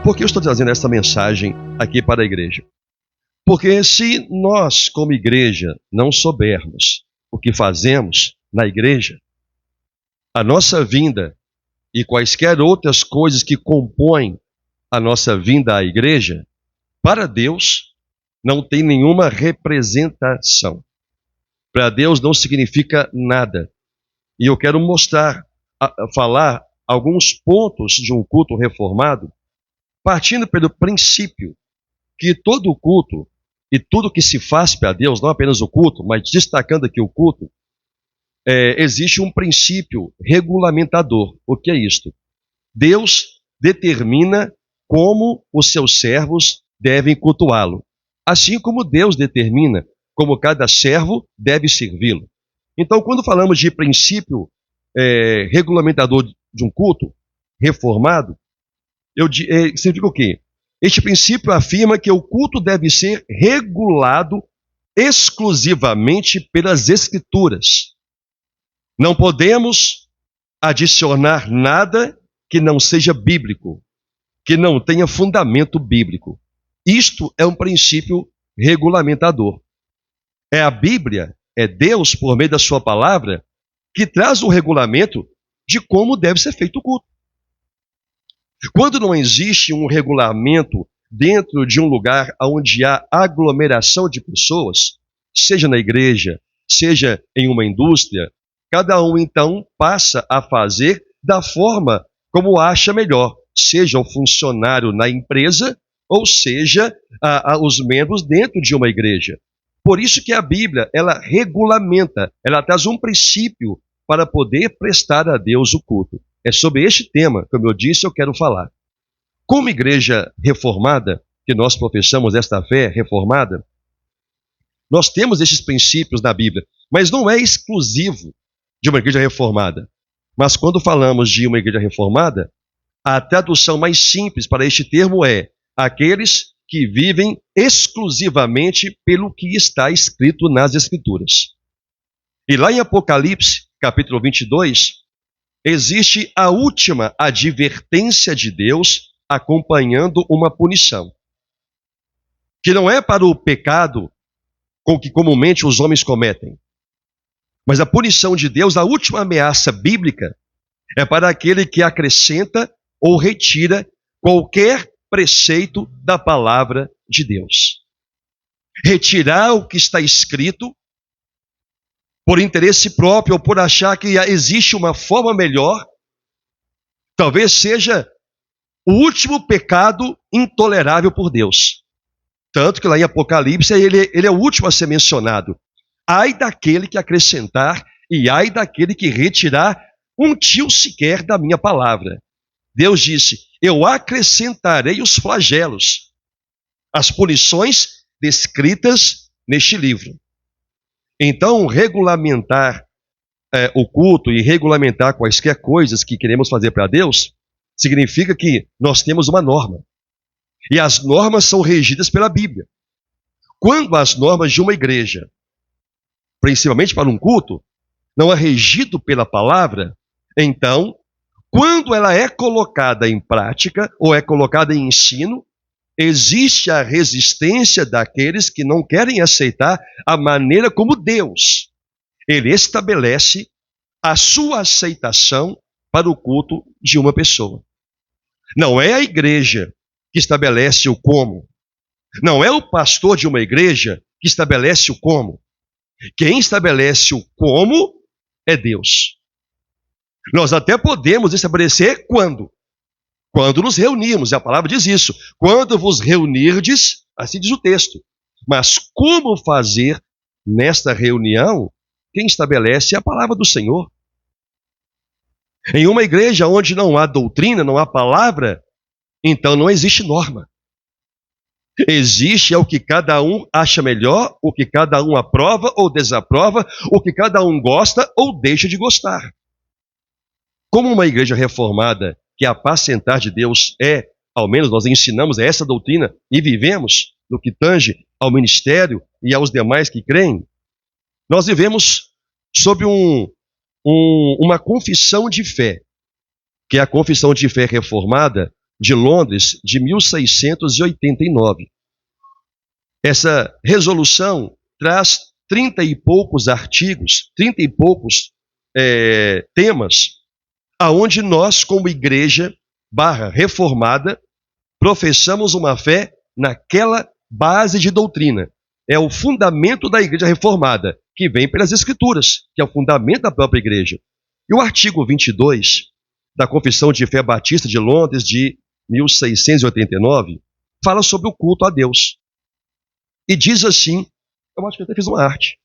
Por que eu estou trazendo essa mensagem aqui para a igreja? Porque se nós, como igreja, não soubermos o que fazemos na igreja, a nossa vinda e quaisquer outras coisas que compõem a nossa vinda à igreja, para Deus, não tem nenhuma representação. Para Deus não significa nada. E eu quero falar alguns pontos de um culto reformado, partindo pelo princípio que todo culto e tudo que se faz para Deus, não apenas o culto, mas destacando aqui o culto, existe um princípio regulamentador. O que é isto? Deus determina como os seus servos devem cultuá-lo, assim como Deus determina como cada servo deve servi-lo. Então, quando falamos de princípio regulamentador de um culto reformado, significa o quê? Este princípio afirma que o culto deve ser regulado exclusivamente pelas Escrituras. Não podemos adicionar nada que não seja bíblico, que não tenha fundamento bíblico. Isto é um princípio regulamentador. É a Bíblia, é Deus, por meio da sua palavra, que traz o regulamento de como deve ser feito o culto. Quando não existe um regulamento dentro de um lugar onde há aglomeração de pessoas, seja na igreja, seja em uma indústria, cada um então passa a fazer da forma como acha melhor, seja o funcionário na empresa ou seja os membros dentro de uma igreja. Por isso que a Bíblia, ela regulamenta, ela traz um princípio para poder prestar a Deus o culto. É sobre este tema, como eu disse, eu quero falar. Como igreja reformada, que nós professamos esta fé reformada, nós temos esses princípios na Bíblia, mas não é exclusivo de uma igreja reformada. Mas quando falamos de uma igreja reformada, a tradução mais simples para este termo é aqueles que vivem exclusivamente pelo que está escrito nas Escrituras. E lá em Apocalipse, capítulo 22, existe a última advertência de Deus acompanhando uma punição. Que não é para o pecado com que comumente os homens cometem. Mas a punição de Deus, a última ameaça bíblica, é para aquele que acrescenta ou retira qualquer preceito da palavra de Deus. Retirar o que está escrito por interesse próprio ou por achar que existe uma forma melhor, talvez seja o último pecado intolerável por Deus. Tanto que lá em Apocalipse ele é o último a ser mencionado. Ai daquele que acrescentar e ai daquele que retirar um tio sequer da minha palavra. Deus disse, eu acrescentarei os flagelos, as punições descritas neste livro. Então, regulamentar o culto e regulamentar quaisquer coisas que queremos fazer para Deus, significa que nós temos uma norma. E as normas são regidas pela Bíblia. Quando as normas de uma igreja, principalmente para um culto, não é regido pela palavra, então, quando ela é colocada em prática ou é colocada em ensino, existe a resistência daqueles que não querem aceitar a maneira como Deus, ele estabelece a sua aceitação para o culto de uma pessoa. Não é a igreja que estabelece o como. Não é o pastor de uma igreja que estabelece o como. Quem estabelece o como é Deus. Nós até podemos estabelecer quando. Quando nos reunirmos, a palavra diz isso. Quando vos reunirdes, assim diz o texto. Mas como fazer nesta reunião, quem estabelece é a palavra do Senhor. Em uma igreja onde não há doutrina, não há palavra, então não existe norma. Existe o que cada um acha melhor, o que cada um aprova ou desaprova, o que cada um gosta ou deixa de gostar. Como uma igreja reformada, que apacentar de Deus ao menos nós ensinamos essa doutrina e vivemos no que tange ao ministério e aos demais que creem, nós vivemos sob uma confissão de fé, que é a confissão de fé reformada, de Londres de 1689. Essa resolução traz 30 e poucos artigos, 30 e poucos temas, aonde nós, como igreja reformada, professamos uma fé naquela base de doutrina. É o fundamento da igreja reformada, que vem pelas Escrituras, que é o fundamento da própria igreja. E o artigo 22 da Confissão de Fé Batista de Londres, de 1689, fala sobre o culto a Deus. E diz assim, eu acho que eu até fiz uma arte.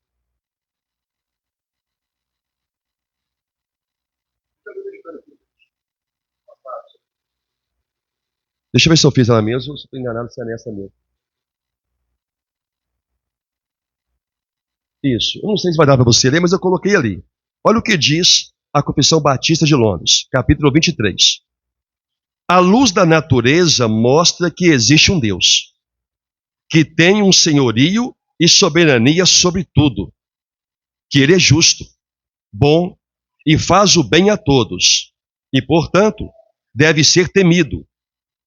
Deixa eu ver se eu fiz ela mesmo, se estou enganado, se é nessa mesmo. Isso, eu não sei se vai dar para você ler, mas eu coloquei ali. Olha o que diz a Confissão Batista de Londres, capítulo 23. A luz da natureza mostra que existe um Deus, que tem um senhorio e soberania sobre tudo, que ele é justo, bom e faz o bem a todos, e, portanto, deve ser temido,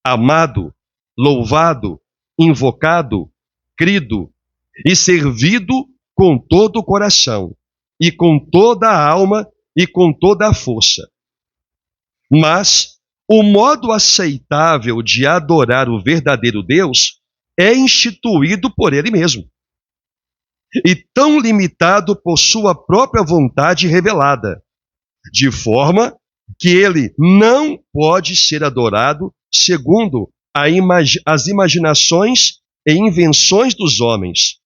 amado, louvado, invocado, crido e servido com todo o coração, e com toda a alma e com toda a força. Mas o modo aceitável de adorar o verdadeiro Deus é instituído por ele mesmo, e tão limitado por sua própria vontade revelada, de forma que ele não pode ser adorado segundo as imaginações e invenções dos homens,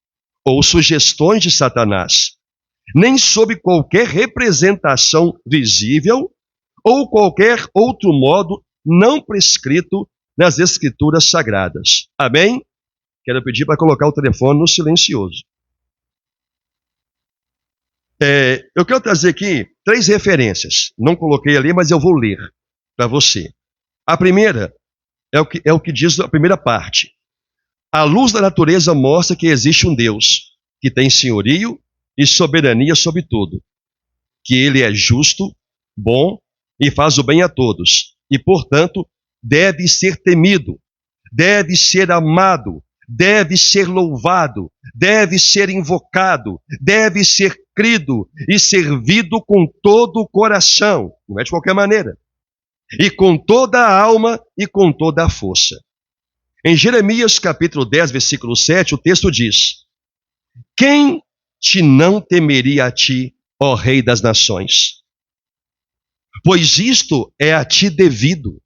ou sugestões de Satanás, nem sob qualquer representação visível ou qualquer outro modo não prescrito nas Escrituras Sagradas. Amém? Quero pedir para colocar o telefone no silencioso. Eu quero trazer aqui 3 referências. Não coloquei ali, mas eu vou ler para você. A primeira é o que diz a primeira parte. A luz da natureza mostra que existe um Deus que tem senhorio e soberania sobre tudo, que ele é justo, bom e faz o bem a todos, e, portanto, deve ser temido, deve ser amado, deve ser louvado, deve ser invocado, deve ser crido e servido com todo o coração, não é de qualquer maneira, e com toda a alma e com toda a força. Em Jeremias capítulo 10, versículo 7, o texto diz: quem te não temeria a ti, ó Rei das Nações? Pois isto é a ti devido,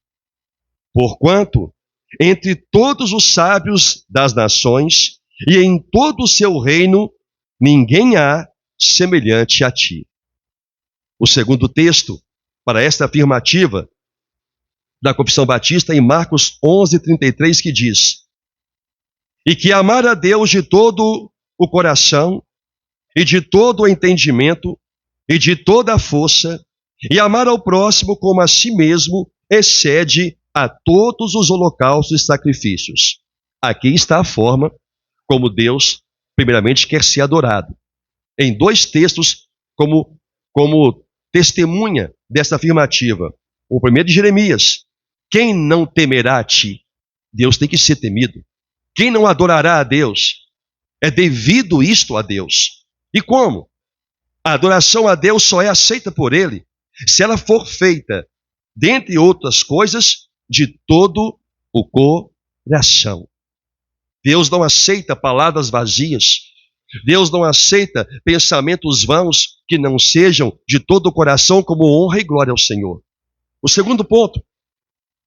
porquanto entre todos os sábios das nações e em todo o seu reino ninguém há semelhante a ti. O segundo texto para esta afirmativa da Confissão Batista em Marcos 11:33, que diz: e que amar a Deus de todo o coração e de todo o entendimento e de toda a força, e amar ao próximo como a si mesmo, excede a todos os holocaustos e sacrifícios. Aqui está a forma como Deus, primeiramente, quer ser adorado. Em 2 textos, como testemunha dessa afirmativa. O primeiro de Jeremias: quem não temerá a ti? Deus tem que ser temido. Quem não adorará a Deus? É devido isto a Deus. E como? A adoração a Deus só é aceita por ele se ela for feita, dentre outras coisas, de todo o coração. Deus não aceita palavras vazias. Deus não aceita pensamentos vãos que não sejam de todo o coração, como honra e glória ao Senhor. O segundo ponto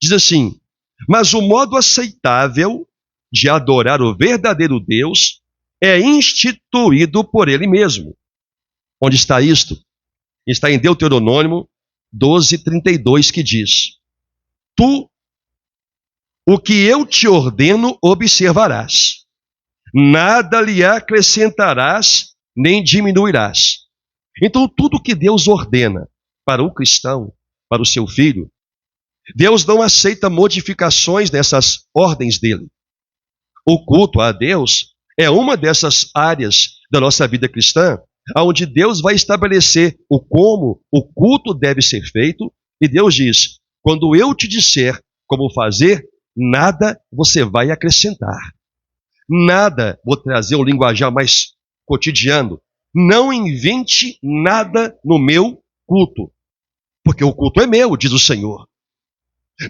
diz assim: mas o modo aceitável de adorar o verdadeiro Deus é instituído por ele mesmo. Onde está isto? Está em Deuteronômio 12:32, que diz: tu, o que eu te ordeno, observarás. Nada lhe acrescentarás, nem diminuirás. Então, tudo que Deus ordena para o cristão, para o seu filho, Deus não aceita modificações nessas ordens dele. O culto a Deus é uma dessas áreas da nossa vida cristã, onde Deus vai estabelecer o como o culto deve ser feito, e Deus diz: quando eu te disser como fazer, nada você vai acrescentar. Nada, vou trazer um linguajar mais cotidiano, não invente nada no meu culto, porque o culto é meu, diz o Senhor.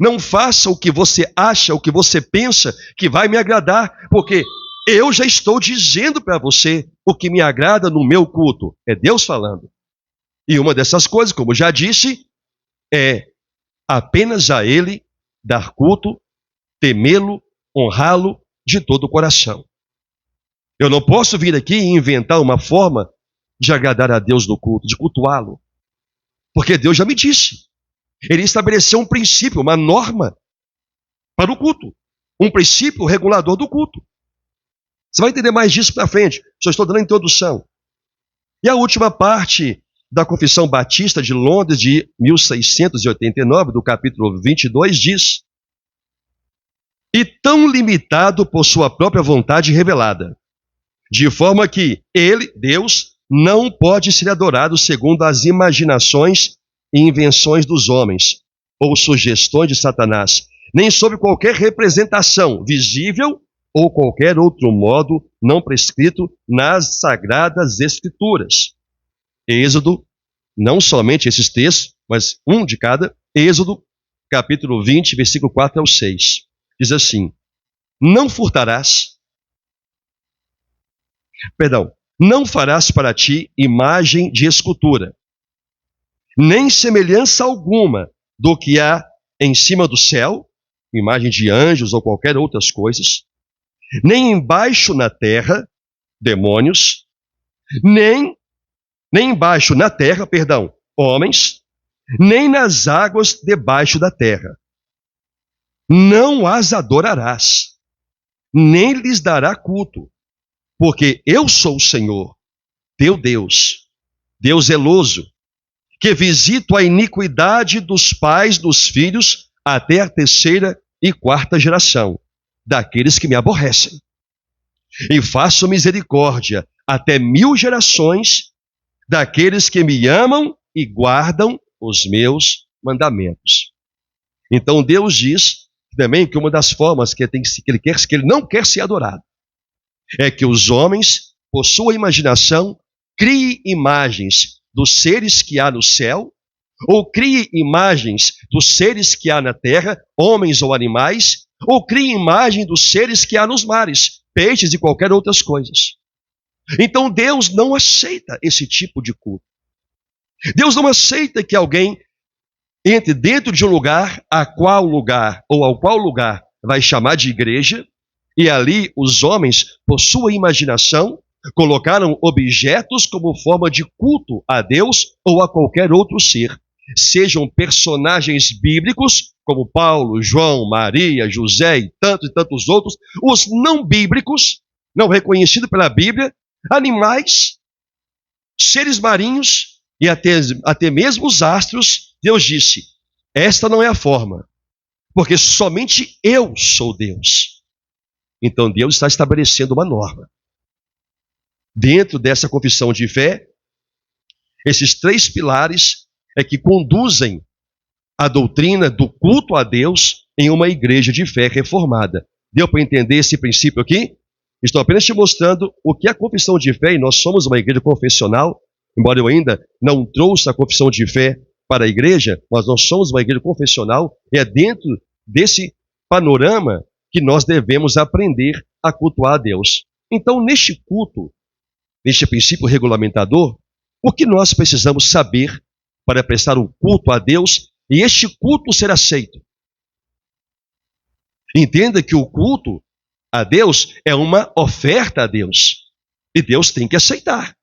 Não faça o que você acha, o que você pensa que vai me agradar, porque eu já estou dizendo para você o que me agrada no meu culto. É Deus falando. E uma dessas coisas, como já disse, é apenas a Ele dar culto, temê-lo, honrá-lo de todo o coração. Eu não posso vir aqui e inventar uma forma de agradar a Deus no culto, de cultuá-lo. Porque Deus já me disse. Ele estabeleceu um princípio, uma norma para o culto. Um princípio regulador do culto. Você vai entender mais disso para frente. Só estou dando a introdução. E a última parte da Confissão Batista de Londres, de 1689, do capítulo 22, diz: e tão limitado por sua própria vontade revelada, de forma que ele, Deus, não pode ser adorado segundo as imaginações e invenções dos homens, ou sugestões de Satanás, nem sob qualquer representação visível ou qualquer outro modo não prescrito nas Sagradas Escrituras. Êxodo, não somente esses textos, mas um de cada, Êxodo, capítulo 20, versículo 4 ao 6. Diz assim: não furtarás, não farás para ti imagem de escultura, nem semelhança alguma do que há em cima do céu, imagem de anjos ou qualquer outras coisas, nem embaixo na terra, demônios, nem embaixo na terra, homens, nem nas águas debaixo da terra. Não as adorarás, nem lhes dará culto, porque eu sou o Senhor, teu Deus, Deus zeloso, que visito a iniquidade dos pais dos filhos até a 3ª e 4ª geração, daqueles que me aborrecem. E faço misericórdia até 1000 gerações daqueles que me amam e guardam os meus mandamentos. Então Deus diz também que uma das formas que ele não quer ser adorado é que os homens, por sua imaginação, criem imagens dos seres que há no céu, ou criem imagens dos seres que há na terra, homens ou animais, ou criem imagem dos seres que há nos mares, peixes e qualquer outras coisas. Então Deus não aceita esse tipo de culto. Deus não aceita que alguém entre dentro de um lugar, ao qual lugar vai chamar de igreja, e ali os homens, por sua imaginação, colocaram objetos como forma de culto a Deus ou a qualquer outro ser. Sejam personagens bíblicos, como Paulo, João, Maria, José e tantos outros, os não bíblicos, não reconhecidos pela Bíblia, animais, seres marinhos e até mesmo os astros. Deus disse: esta não é a forma, porque somente eu sou Deus. Então Deus está estabelecendo uma norma. Dentro dessa confissão de fé, esses 3 pilares é que conduzem a doutrina do culto a Deus em uma igreja de fé reformada. Deu para entender esse princípio aqui? Estou apenas te mostrando o que é a confissão de fé, e nós somos uma igreja confessional, embora eu ainda não trouxe a confissão de fé para a igreja, mas nós somos uma igreja confessional, e é dentro desse panorama que nós devemos aprender a cultuar a Deus. Então, neste culto, neste princípio regulamentador, o que nós precisamos saber para prestar um culto a Deus e este culto ser aceito? Entenda que o culto a Deus é uma oferta a Deus, e Deus tem que aceitar.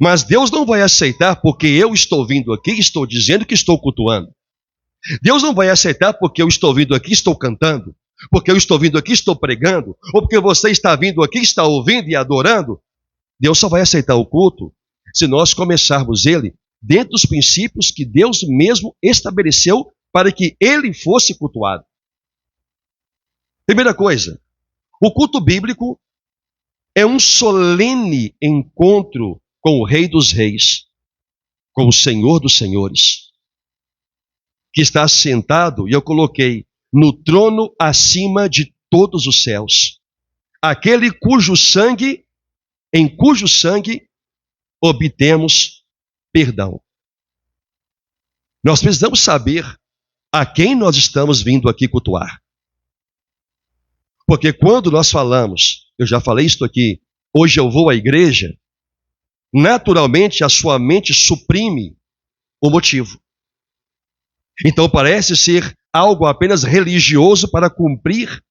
Mas Deus não vai aceitar porque eu estou vindo aqui e estou dizendo que estou cultuando. Deus não vai aceitar porque eu estou vindo aqui e estou cantando, porque eu estou vindo aqui e estou pregando, ou porque você está vindo aqui e está ouvindo e adorando. Deus só vai aceitar o culto se nós começarmos ele dentro dos princípios que Deus mesmo estabeleceu para que ele fosse cultuado. Primeira coisa, o culto bíblico é um solene encontro com o Rei dos Reis, com o Senhor dos Senhores. que está sentado, e eu coloquei, no trono acima de todos os céus. Aquele em cujo sangue obtemos perdão. Nós precisamos saber a quem nós estamos vindo aqui cultuar. Porque quando nós falamos, eu já falei isso aqui, hoje eu vou à igreja, naturalmente a sua mente suprime o motivo. Então parece ser algo apenas religioso para cumprir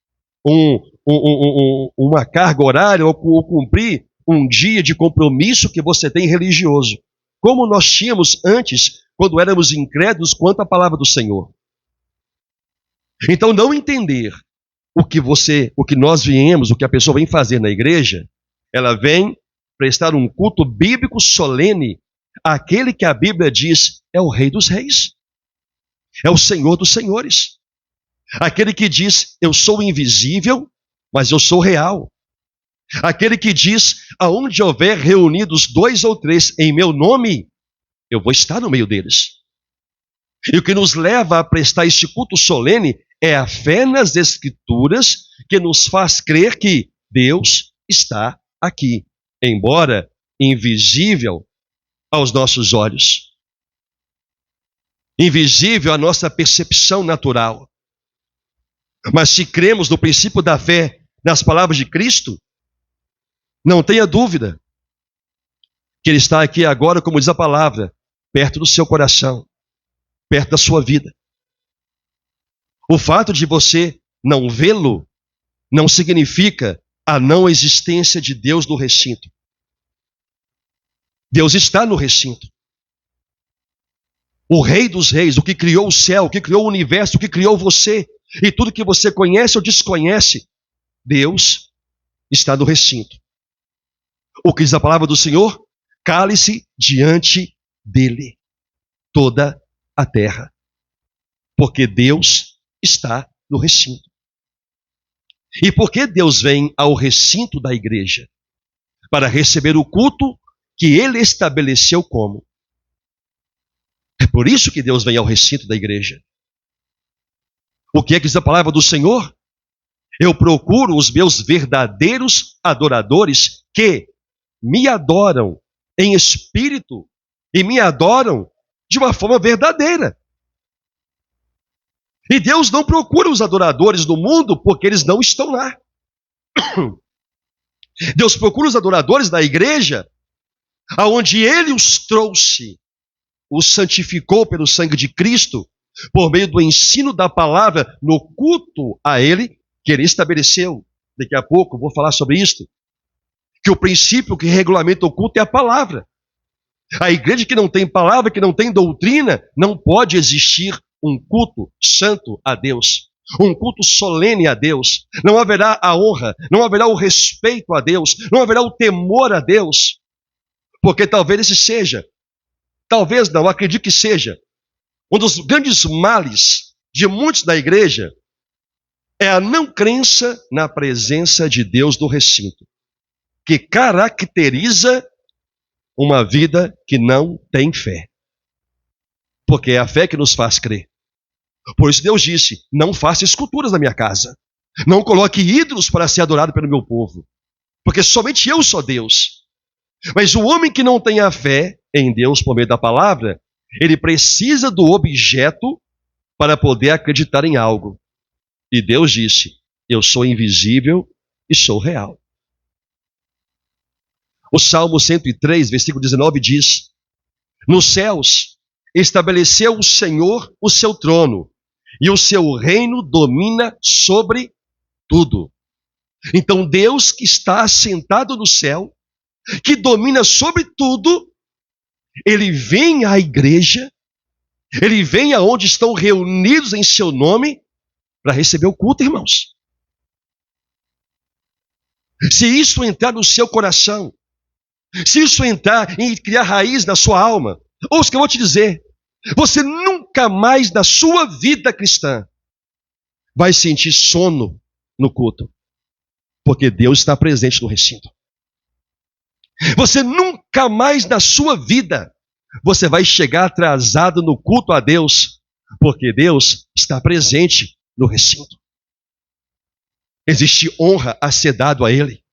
uma carga horária ou cumprir um dia de compromisso que você tem religioso. Como nós tínhamos antes, quando éramos incrédulos quanto à palavra do Senhor. Então não entender o que nós viemos, o que a pessoa vem fazer na igreja, ela vem prestar um culto bíblico solene àquele que a Bíblia diz é o Rei dos Reis, é o Senhor dos Senhores, aquele que diz eu sou invisível, mas eu sou real, aquele que diz aonde houver reunidos 2 ou 3 em meu nome, eu vou estar no meio deles. E o que nos leva a prestar esse culto solene é a fé nas Escrituras que nos faz crer que Deus está aqui, embora invisível aos nossos olhos, invisível à nossa percepção natural. Mas se cremos no princípio da fé, nas palavras de Cristo, não tenha dúvida que Ele está aqui agora, como diz a palavra, perto do seu coração, perto da sua vida. O fato de você não vê-lo não significa a não existência de Deus no recinto. Deus está no recinto. O Rei dos Reis, o que criou o céu, o que criou o universo, o que criou você, e tudo que você conhece ou desconhece, Deus está no recinto. O que diz a palavra do Senhor? Cale-se diante dele toda a terra, porque Deus está no recinto. E por que Deus vem ao recinto da igreja? Para receber o culto que Ele estabeleceu como. É por isso que Deus vem ao recinto da igreja. O que é que diz a palavra do Senhor? Eu procuro os meus verdadeiros adoradores que me adoram em espírito e me adoram de uma forma verdadeira. E Deus não procura os adoradores do mundo porque eles não estão lá. Deus procura os adoradores da igreja, aonde Ele os trouxe, os santificou pelo sangue de Cristo, por meio do ensino da palavra, no culto a Ele, que Ele estabeleceu. Daqui a pouco vou falar sobre isso. Que o princípio que regulamenta o culto é a palavra. A igreja que não tem palavra, que não tem doutrina, não pode existir um culto santo a Deus, um culto solene a Deus. Não haverá a honra, não haverá o respeito a Deus, não haverá o temor a Deus, porque talvez esse seja, talvez não, acredito que seja, um dos grandes males de muitos da igreja é a não crença na presença de Deus no recinto, que caracteriza uma vida que não tem fé, porque é a fé que nos faz crer. Por isso Deus disse, não faça esculturas na minha casa, não coloque ídolos para ser adorado pelo meu povo, porque somente eu sou Deus. Mas o homem que não tem a fé em Deus por meio da palavra, ele precisa do objeto para poder acreditar em algo. E Deus disse, eu sou invisível e sou real. O Salmo 103, versículo 19 diz, nos céus estabeleceu o Senhor o seu trono, e o seu reino domina sobre tudo. Então Deus que está assentado no céu, que domina sobre tudo, Ele vem à igreja, Ele vem aonde estão reunidos em seu nome, para receber o culto, irmãos. Se isso entrar no seu coração, se isso entrar e criar raiz na sua alma, ouça o que eu vou te dizer, você nunca mais na sua vida cristã vai sentir sono no culto, porque Deus está presente no recinto. Você nunca mais na sua vida você vai chegar atrasado no culto a Deus, Porque Deus está presente no recinto. Existe honra a ser dado a Ele.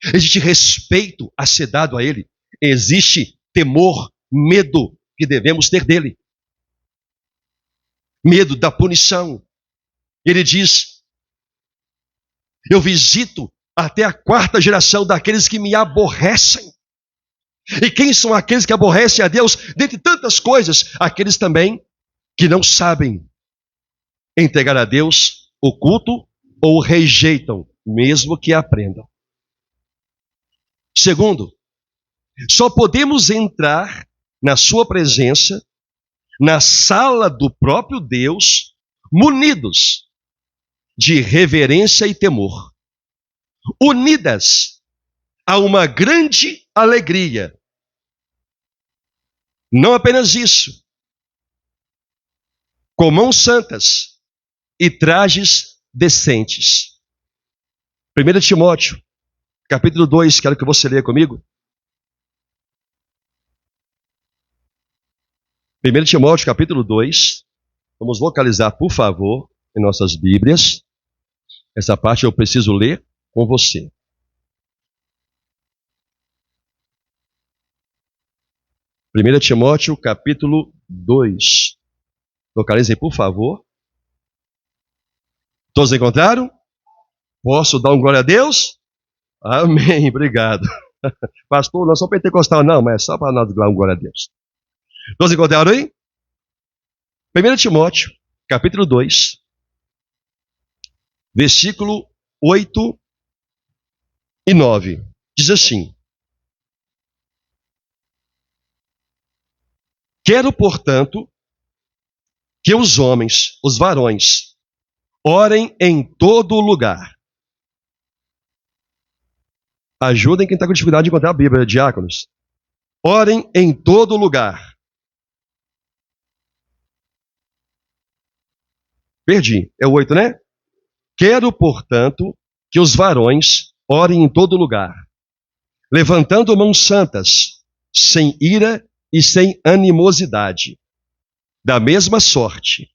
Existe respeito a ser dado a Ele. Existe temor, medo que devemos ter dEle. Medo da punição. Ele diz: eu visito até a 4ª geração daqueles que me aborrecem. E quem são aqueles que aborrecem a Deus? Dentre tantas coisas, aqueles também que não sabem entregar a Deus o culto ou rejeitam, mesmo que aprendam. Segundo, só podemos entrar na sua presença, na sala do próprio Deus, munidos de reverência e temor, unidas a uma grande alegria. Não apenas isso, com mãos santas e trajes decentes. 1 Timóteo, capítulo 2, quero que você leia comigo. 1 Timóteo, capítulo 2, vamos localizar, por favor, em nossas Bíblias. Essa parte eu preciso ler com você. 1 Timóteo, capítulo 2. Localizem, por favor. Todos encontraram? Posso dar um glória a Deus? Amém, obrigado. Pastor, não sou pentecostal não, mas é só para nós dar um glória a Deus. Todos encontraram aí? 1 Timóteo, capítulo 2, versículo 8 e 9. Diz assim: quero, portanto, que os homens, os varões, orem em todo lugar. Ajudem quem está com dificuldade de encontrar a Bíblia, diáconos. Orem em todo lugar. Perdi, é o 8, né? Quero, portanto, que os varões orem em todo lugar, levantando mãos santas, sem ira e sem animosidade. Da mesma sorte,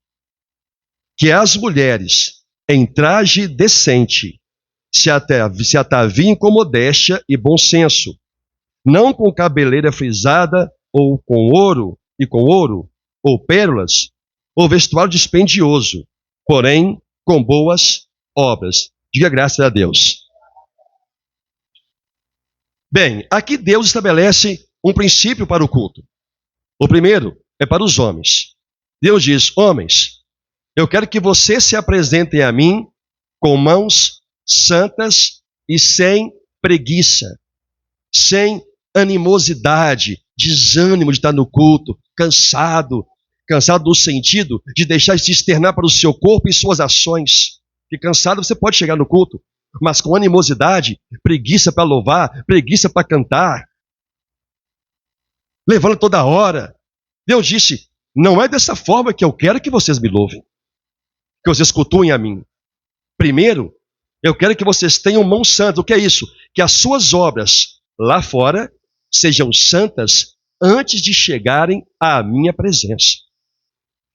que as mulheres, em traje decente, se ataviem com modéstia e bom senso, não com cabeleira frisada ou com ouro, ou pérolas, ou vestuário dispendioso, porém com boas obras. Diga graças a Deus. Bem, aqui Deus estabelece um princípio para o culto. O primeiro é para os homens. Deus diz: homens, eu quero que vocês se apresentem a mim com mãos santas e sem preguiça, sem animosidade, desânimo de estar no culto, cansado no sentido de deixar de se externar para o seu corpo e suas ações. Que cansado você pode chegar no culto, mas com animosidade, preguiça para louvar, preguiça para cantar, levando toda hora. Deus disse: não é dessa forma que eu quero que vocês me louvem, que vocês cultuem a mim. Primeiro, eu quero que vocês tenham mãos santas. O que é isso? Que as suas obras lá fora sejam santas antes de chegarem à minha presença.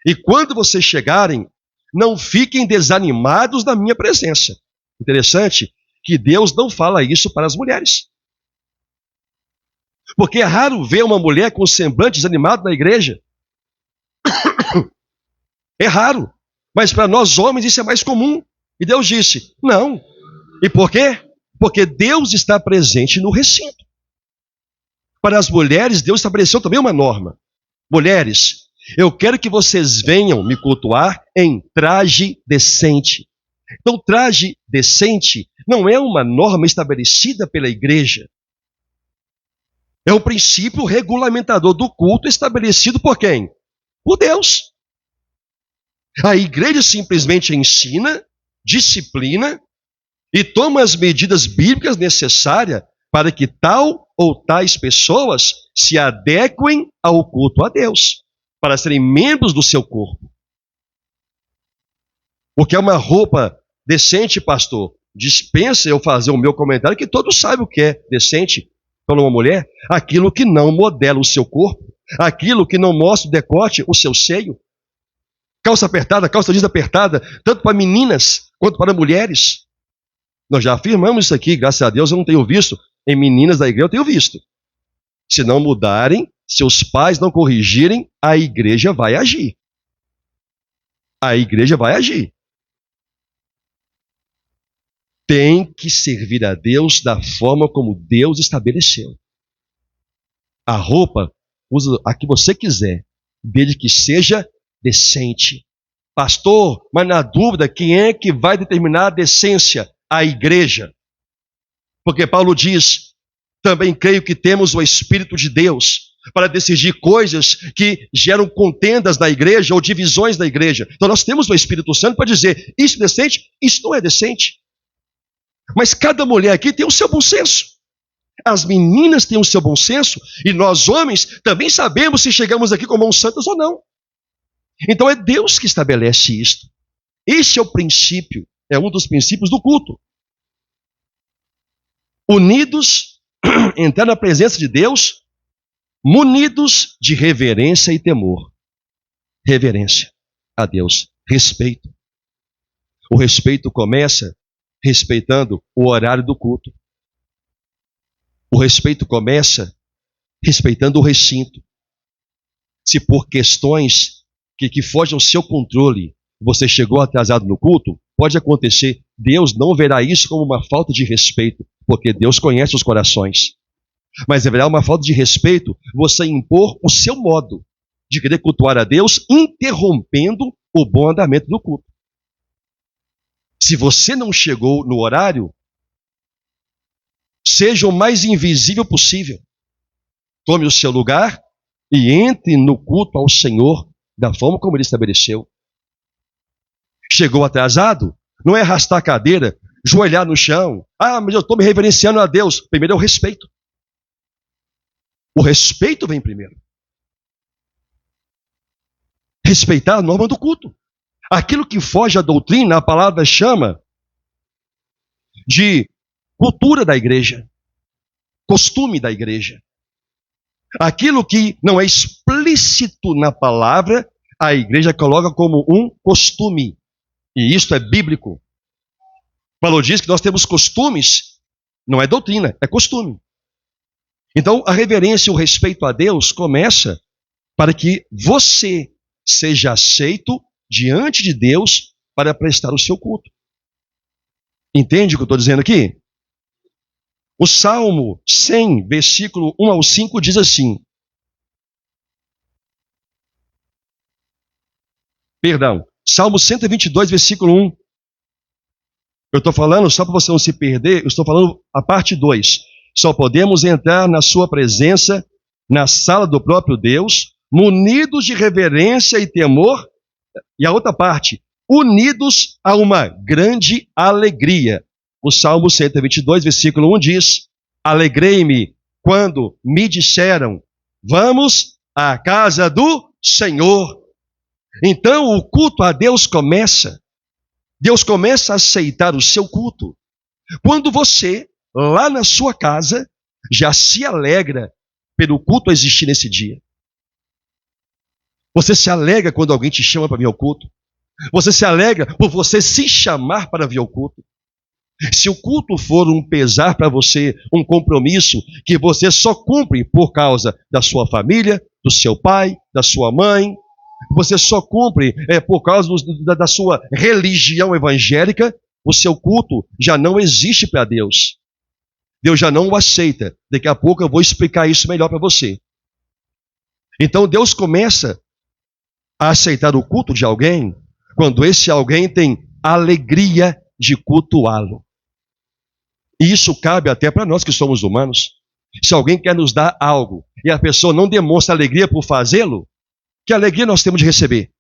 E quando vocês chegarem, não fiquem desanimados na minha presença. Interessante que Deus não fala isso para as mulheres. Porque é raro ver uma mulher com semblante desanimado na igreja. É raro. Mas para nós homens isso é mais comum. E Deus disse: não. E por quê? Porque Deus está presente no recinto. Para as mulheres, Deus estabeleceu também uma norma. Mulheres, eu quero que vocês venham me cultuar em traje decente. Então, traje decente não é uma norma estabelecida pela igreja. É um princípio regulamentador do culto estabelecido por quem? Por Deus. A igreja simplesmente ensina, disciplina e toma as medidas bíblicas necessárias para que tal ou tais pessoas se adequem ao culto a Deus, para serem membros do seu corpo. O que é uma roupa decente, pastor? Dispensa eu fazer o meu comentário, que todos sabem o que é decente para uma mulher. Aquilo que não modela o seu corpo, aquilo que não mostra o decote, o seu seio. calça apertada, calça jeans apertada, tanto para meninas quanto para mulheres. Nós já afirmamos isso aqui, graças a Deus eu não tenho visto. Em meninas da igreja eu tenho visto. Se não mudarem, se os pais não corrigirem, a igreja vai agir. A igreja vai agir. Tem que servir a Deus da forma como Deus estabeleceu. A roupa, usa a que você quiser, desde que seja decente. Pastor, mas na dúvida, quem é que vai determinar a decência? A igreja. Porque Paulo diz, também creio que temos o Espírito de Deus para decidir coisas que geram contendas na igreja ou divisões na igreja. Então nós temos o Espírito Santo para dizer, isso é decente, isso não é decente. Mas cada mulher aqui tem o seu bom senso. As meninas têm o seu bom senso e nós homens também sabemos se chegamos aqui como mãos santas ou não. Então é Deus que estabelece isto. Este é o princípio, é um dos princípios do culto. Unidos, entrar na presença de Deus, munidos de reverência e temor. Reverência a Deus, respeito. O respeito começa respeitando o horário do culto. O respeito começa respeitando o recinto. Se por questões que fogem ao seu controle, você chegou atrasado no culto, pode acontecer. Deus não verá isso como uma falta de respeito, porque Deus conhece os corações. Mas haverá uma falta de respeito você impor o seu modo de querer cultuar a Deus, interrompendo o bom andamento do culto. Se você não chegou no horário, seja o mais invisível possível. Tome o seu lugar e entre no culto ao Senhor da forma como Ele estabeleceu. Chegou atrasado? Não é arrastar a cadeira, joelhar no chão. Ah, mas eu estou me reverenciando a Deus. Primeiro é o respeito. O respeito vem primeiro. Respeitar a norma do culto. Aquilo que foge à doutrina, a palavra chama de cultura da igreja, costume da igreja. Aquilo que não é explícito na palavra, a igreja coloca como um costume. E isto é bíblico. Paulo diz que nós temos costumes, não é doutrina, é costume. Então, a reverência e o respeito a Deus começa para que você seja aceito diante de Deus para prestar o seu culto. Entende o que eu estou dizendo aqui? O Salmo 100, versículo 1 ao 5 diz assim. Perdão, Salmo 122, versículo 1. Eu estou falando, só para você não se perder, eu estou falando a parte 2. Só podemos entrar na sua presença, na sala do próprio Deus, munidos de reverência e temor. E a outra parte, unidos a uma grande alegria. O Salmo 122, versículo 1 diz, alegrei-me quando me disseram, vamos à casa do Senhor. Então o culto a Deus começa. Deus começa a aceitar o seu culto. Quando você, lá na sua casa, já se alegra pelo culto existir nesse dia. Você se alegra quando alguém te chama para vir ao culto. Você se alegra por você se chamar para vir ao culto. Se o culto for um pesar para você, um compromisso que você só cumpre por causa da sua família, do seu pai, da sua mãe, você só cumpre por causa da sua religião evangélica, o seu culto já não existe para Deus. Deus já não o aceita. Daqui a pouco eu vou explicar isso melhor para você. Então Deus começa a aceitar o culto de alguém quando esse alguém tem alegria de cultuá-lo. E isso cabe até para nós que somos humanos. Se alguém quer nos dar algo e a pessoa não demonstra alegria por fazê-lo, que alegria nós temos de receber?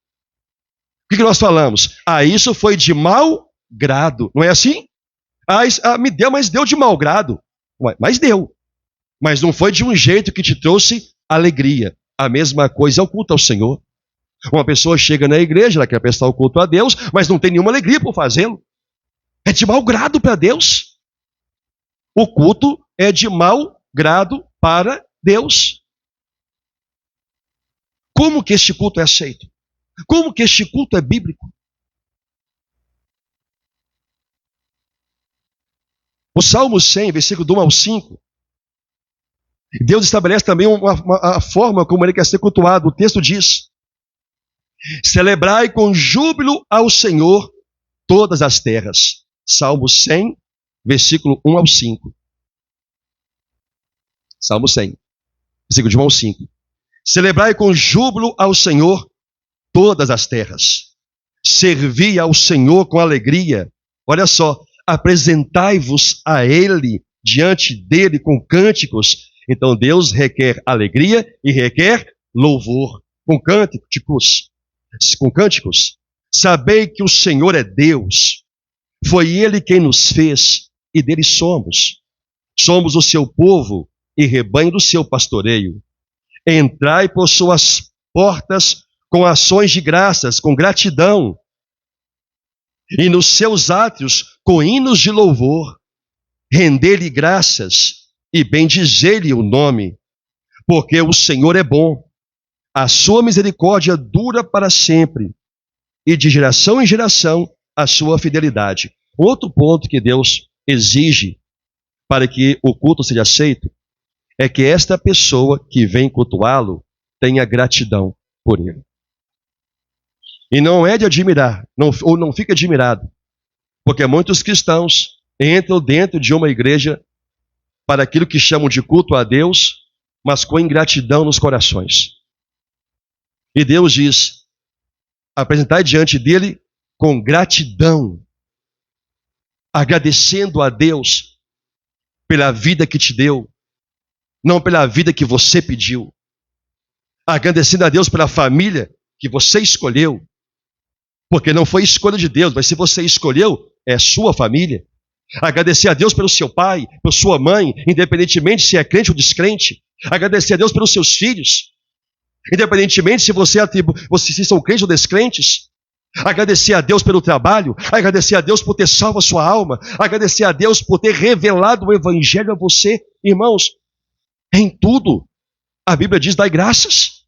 O que nós falamos? Ah, isso foi de mau grado. Não é assim? Me deu, mas deu de mau grado. Mas deu. Mas não foi de um jeito que te trouxe alegria. A mesma coisa é o culto ao Senhor. Uma pessoa chega na igreja, ela quer prestar o culto a Deus, mas não tem nenhuma alegria por fazê-lo. É de mau grado para Deus. O culto é de mau grado para Deus. Como que este culto é aceito? Como que este culto é bíblico? O Salmo 100, versículo do 1 ao 5, Deus estabelece também a forma como ele quer ser cultuado. O texto diz: celebrai com júbilo ao Senhor todas as terras. Salmo 100, versículo 1 ao 5. Salmo 100, versículo de 1 ao 5. Celebrai com júbilo ao Senhor todas as terras. Servi ao Senhor com alegria. Olha só, apresentai-vos a Ele, diante dele com cânticos. Então Deus requer alegria e requer louvor. Com cânticos. Sabei que o Senhor é Deus. Foi Ele quem nos fez e dele somos. Somos o seu povo e rebanho do seu pastoreio. Entrai por suas portas com ações de graças, com gratidão. E nos seus átrios com hinos de louvor. Render-lhe graças e bendizer-lhe o nome. Porque o Senhor é bom. A sua misericórdia dura para sempre. E de geração em geração a sua fidelidade. Outro ponto que Deus exige para que o culto seja aceito é que esta pessoa que vem cultuá-lo tenha gratidão por ele. E não é de admirar, ou não fica admirado, porque muitos cristãos entram dentro de uma igreja para aquilo que chamam de culto a Deus, mas com ingratidão nos corações. E Deus diz: apresentai diante dele com gratidão, agradecendo a Deus pela vida que te deu, não pela vida que você pediu. Agradecendo a Deus pela família que você escolheu, porque não foi escolha de Deus, mas se você escolheu, é sua família. Agradecer a Deus pelo seu pai, pela sua mãe, independentemente se é crente ou descrente. Agradecer a Deus pelos seus filhos, independentemente se são crentes ou descrentes. Agradecer a Deus pelo trabalho, agradecer a Deus por ter salvo a sua alma, agradecer a Deus por ter revelado o evangelho a você. Irmãos, em tudo, a Bíblia diz: dai graças.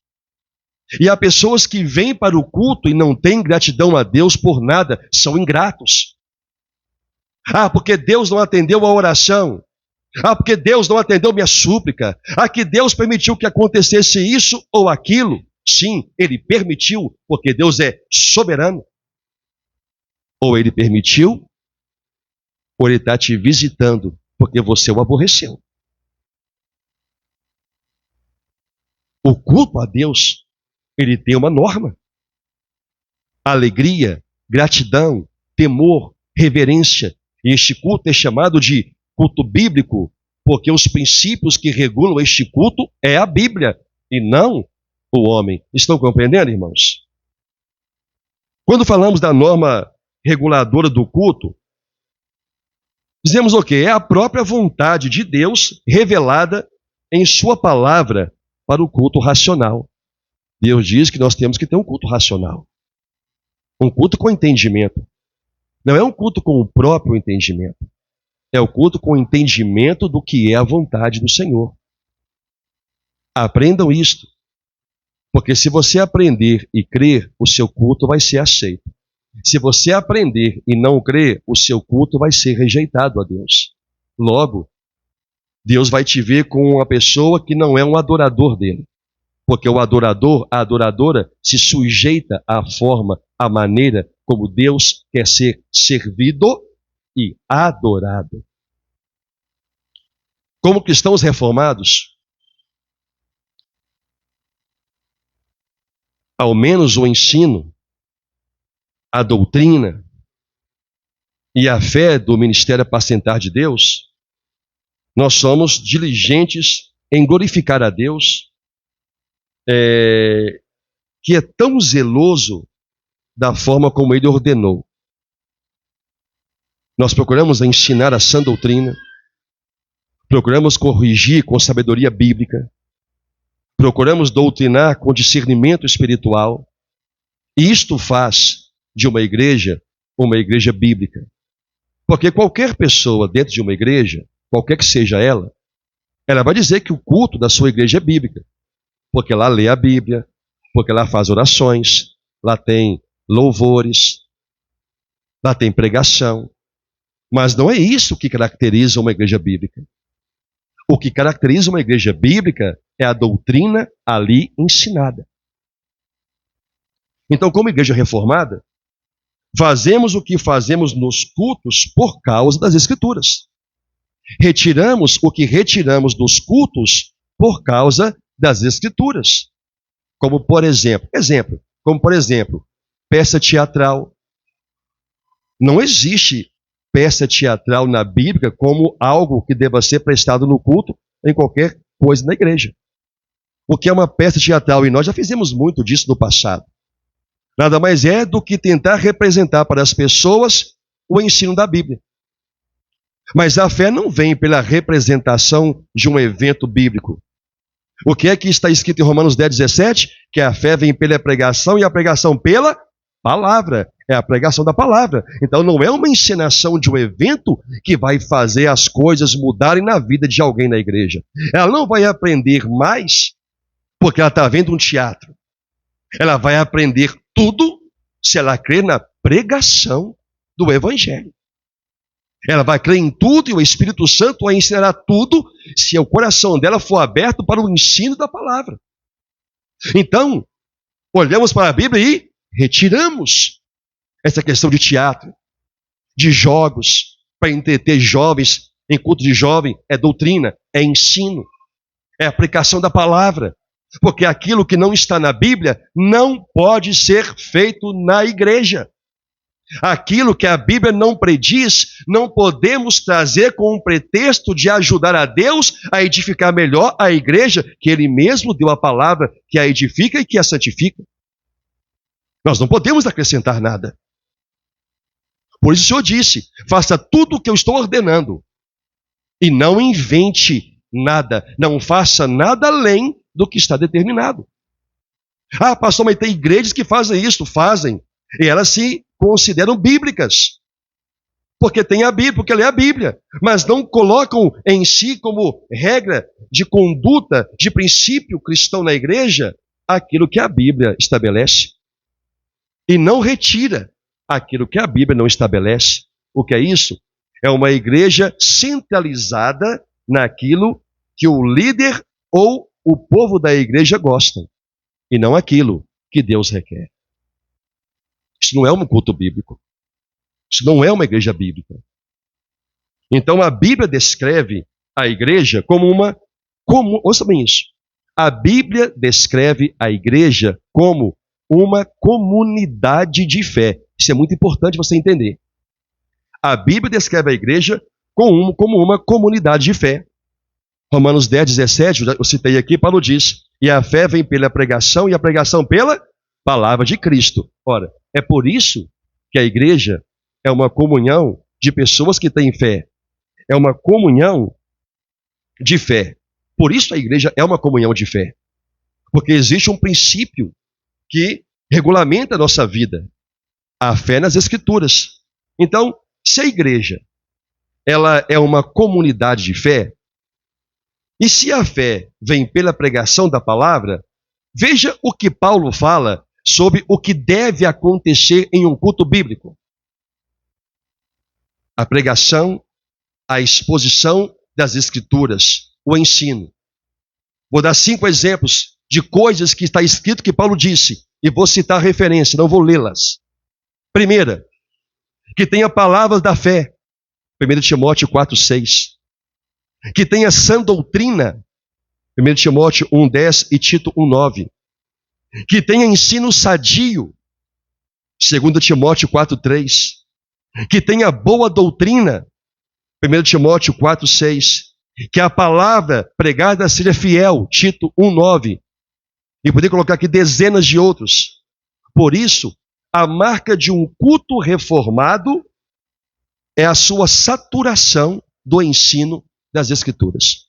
E há pessoas que vêm para o culto e não têm gratidão a Deus por nada, são ingratos. Porque Deus não atendeu a oração. Porque Deus não atendeu minha súplica. Que Deus permitiu que acontecesse isso ou aquilo. Sim, Ele permitiu, porque Deus é soberano. Ou Ele permitiu, ou Ele está te visitando, porque você o aborreceu. O culto a Deus, ele tem uma norma. Alegria, gratidão, temor, reverência. E este culto é chamado de culto bíblico, porque os princípios que regulam este culto é a Bíblia, e não o homem. Estão compreendendo, irmãos? Quando falamos da norma reguladora do culto, dizemos o quê? É a própria vontade de Deus revelada em sua palavra para o culto racional. Deus diz que nós temos que ter um culto racional. Um culto com entendimento. Não é um culto com o próprio entendimento. É o culto com o entendimento do que é a vontade do Senhor. Aprendam isto. Porque se você aprender e crer, o seu culto vai ser aceito. Se você aprender e não crer, o seu culto vai ser rejeitado a Deus. Logo, Deus vai te ver com uma pessoa que não é um adorador dele. Porque o adorador, a adoradora, se sujeita à forma, à maneira como Deus quer ser servido e adorado. Como cristãos reformados, ao menos o ensino, a doutrina e a fé do ministério apacentar de Deus, nós somos diligentes em glorificar a Deus, que é tão zeloso da forma como Ele ordenou. Nós procuramos ensinar a sã doutrina, procuramos corrigir com sabedoria bíblica, procuramos doutrinar com discernimento espiritual, e isto faz de uma igreja bíblica. Porque qualquer pessoa dentro de uma igreja, qualquer que seja ela vai dizer que o culto da sua igreja é bíblica. Porque lá lê a Bíblia, porque lá faz orações, lá tem louvores, lá tem pregação. Mas não é isso que caracteriza uma igreja bíblica. O que caracteriza uma igreja bíblica é a doutrina ali ensinada. Então, como igreja reformada, fazemos o que fazemos nos cultos por causa das Escrituras. Retiramos o que retiramos dos cultos por causa das Escrituras. Como por exemplo, peça teatral. Não existe peça teatral na Bíblia como algo que deva ser prestado no culto em qualquer coisa na igreja. O que é uma peça teatral? E nós já fizemos muito disso no passado. Nada mais é do que tentar representar para as pessoas o ensino da Bíblia. Mas a fé não vem pela representação de um evento bíblico. O que é que está escrito em Romanos 10:17? Que a fé vem pela pregação e a pregação pela palavra. É a pregação da palavra. Então não é uma encenação de um evento que vai fazer as coisas mudarem na vida de alguém na igreja. Ela não vai aprender mais porque ela está vendo um teatro. Ela vai aprender tudo se ela crer na pregação do Evangelho. Ela vai crer em tudo e o Espírito Santo a ensinará tudo se o coração dela for aberto para o ensino da palavra. Então, olhamos para a Bíblia e retiramos essa questão de teatro, de jogos, para entreter jovens em culto de jovem. É doutrina, é ensino, é aplicação da palavra. Porque aquilo que não está na Bíblia não pode ser feito na igreja. Aquilo que a Bíblia não prediz, não podemos trazer com um pretexto de ajudar a Deus a edificar melhor a igreja, que Ele mesmo deu a palavra que a edifica e que a santifica. Nós não podemos acrescentar nada. Por isso o Senhor disse, faça tudo o que eu estou ordenando e não invente nada, não faça nada além do que está determinado. Ah, pastor, mas tem igrejas que fazem isso, fazem, e elas se consideram bíblicas, porque tem a Bíblia, porque lê a Bíblia, mas não colocam em si como regra de conduta, de princípio cristão na igreja, aquilo que a Bíblia estabelece, e não retira aquilo que a Bíblia não estabelece. O que é isso? É uma igreja centralizada naquilo que o líder ou o povo da igreja gostam, e não aquilo que Deus requer. Isso não é um culto bíblico. Isso não é uma igreja bíblica. Então a Bíblia descreve a igreja ouça bem isso. A Bíblia descreve a igreja como uma comunidade de fé. Isso é muito importante você entender. A Bíblia descreve a igreja como uma comunidade de fé. Romanos 10:17, eu citei aqui, Paulo diz, e a fé vem pela pregação e a pregação pela palavra de Cristo. Ora, é por isso que a igreja é uma comunhão de pessoas que têm fé. É uma comunhão de fé. Por isso a igreja é uma comunhão de fé. Porque existe um princípio que regulamenta a nossa vida. A fé nas Escrituras. Então, se a igreja ela é uma comunidade de fé, e se a fé vem pela pregação da palavra, veja o que Paulo fala sobre o que deve acontecer em um culto bíblico. A pregação, a exposição das Escrituras, o ensino. Vou dar 5 exemplos de coisas que está escrito que Paulo disse, e vou citar a referência, não vou lê-las. Primeira, que tenha palavras da fé, 1 Timóteo 4:6. Que tenha sã doutrina, 1 Timóteo 1:10 e Tito 1:9. Que tenha ensino sadio, 2 Timóteo 4:3. Que tenha boa doutrina, 1 Timóteo 4:6. Que a palavra pregada seja fiel, Tito 1:9. E poder colocar aqui dezenas de outros. Por isso, a marca de um culto reformado é a sua saturação do ensino das Escrituras.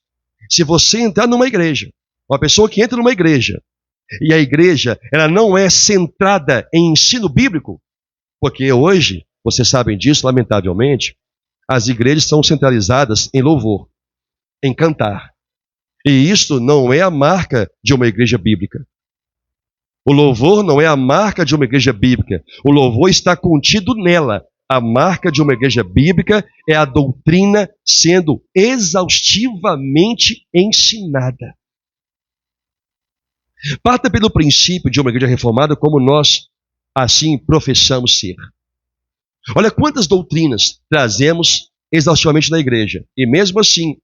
Se você entrar numa igreja, uma pessoa que entra numa igreja, e a igreja ela não é centrada em ensino bíblico, porque hoje, vocês sabem disso, lamentavelmente, as igrejas são centralizadas em louvor, em cantar. E isso não é a marca de uma igreja bíblica. O louvor não é a marca de uma igreja bíblica. O louvor está contido nela. A marca de uma igreja bíblica é a doutrina sendo exaustivamente ensinada. Parta pelo princípio de uma igreja reformada como nós assim professamos ser. Olha quantas doutrinas trazemos exaustivamente na igreja. E mesmo assim,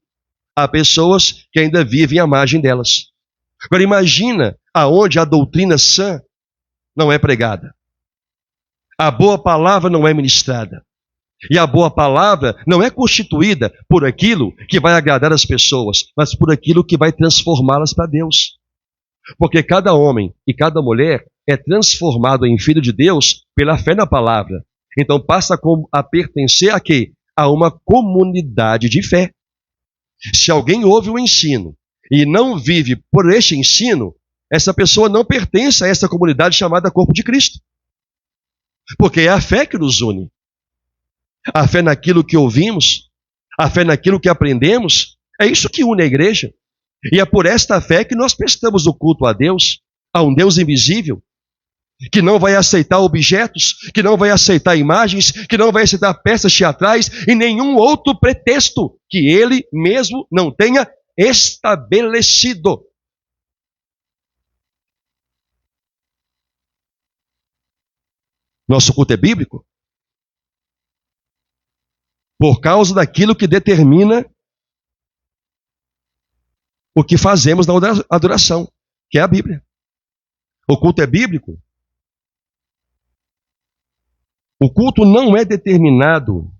há pessoas que ainda vivem à margem delas. Agora imagina aonde a doutrina sã não é pregada. A boa palavra não é ministrada. E a boa palavra não é constituída por aquilo que vai agradar as pessoas, mas por aquilo que vai transformá-las para Deus. Porque cada homem e cada mulher é transformado em filho de Deus pela fé na palavra. Então passa a pertencer a quê? A uma comunidade de fé. Se alguém ouve o ensino e não vive por este ensino, essa pessoa não pertence a essa comunidade chamada Corpo de Cristo. Porque é a fé que nos une. A fé naquilo que ouvimos, a fé naquilo que aprendemos, é isso que une a igreja. E é por esta fé que nós prestamos o culto a Deus, a um Deus invisível, que não vai aceitar objetos, que não vai aceitar imagens, que não vai aceitar peças teatrais e nenhum outro pretexto que ele mesmo não tenha estabelecido. Nosso culto é bíblico por causa daquilo que determina o que fazemos na adoração, que é a Bíblia. O culto é bíblico. O culto não é determinado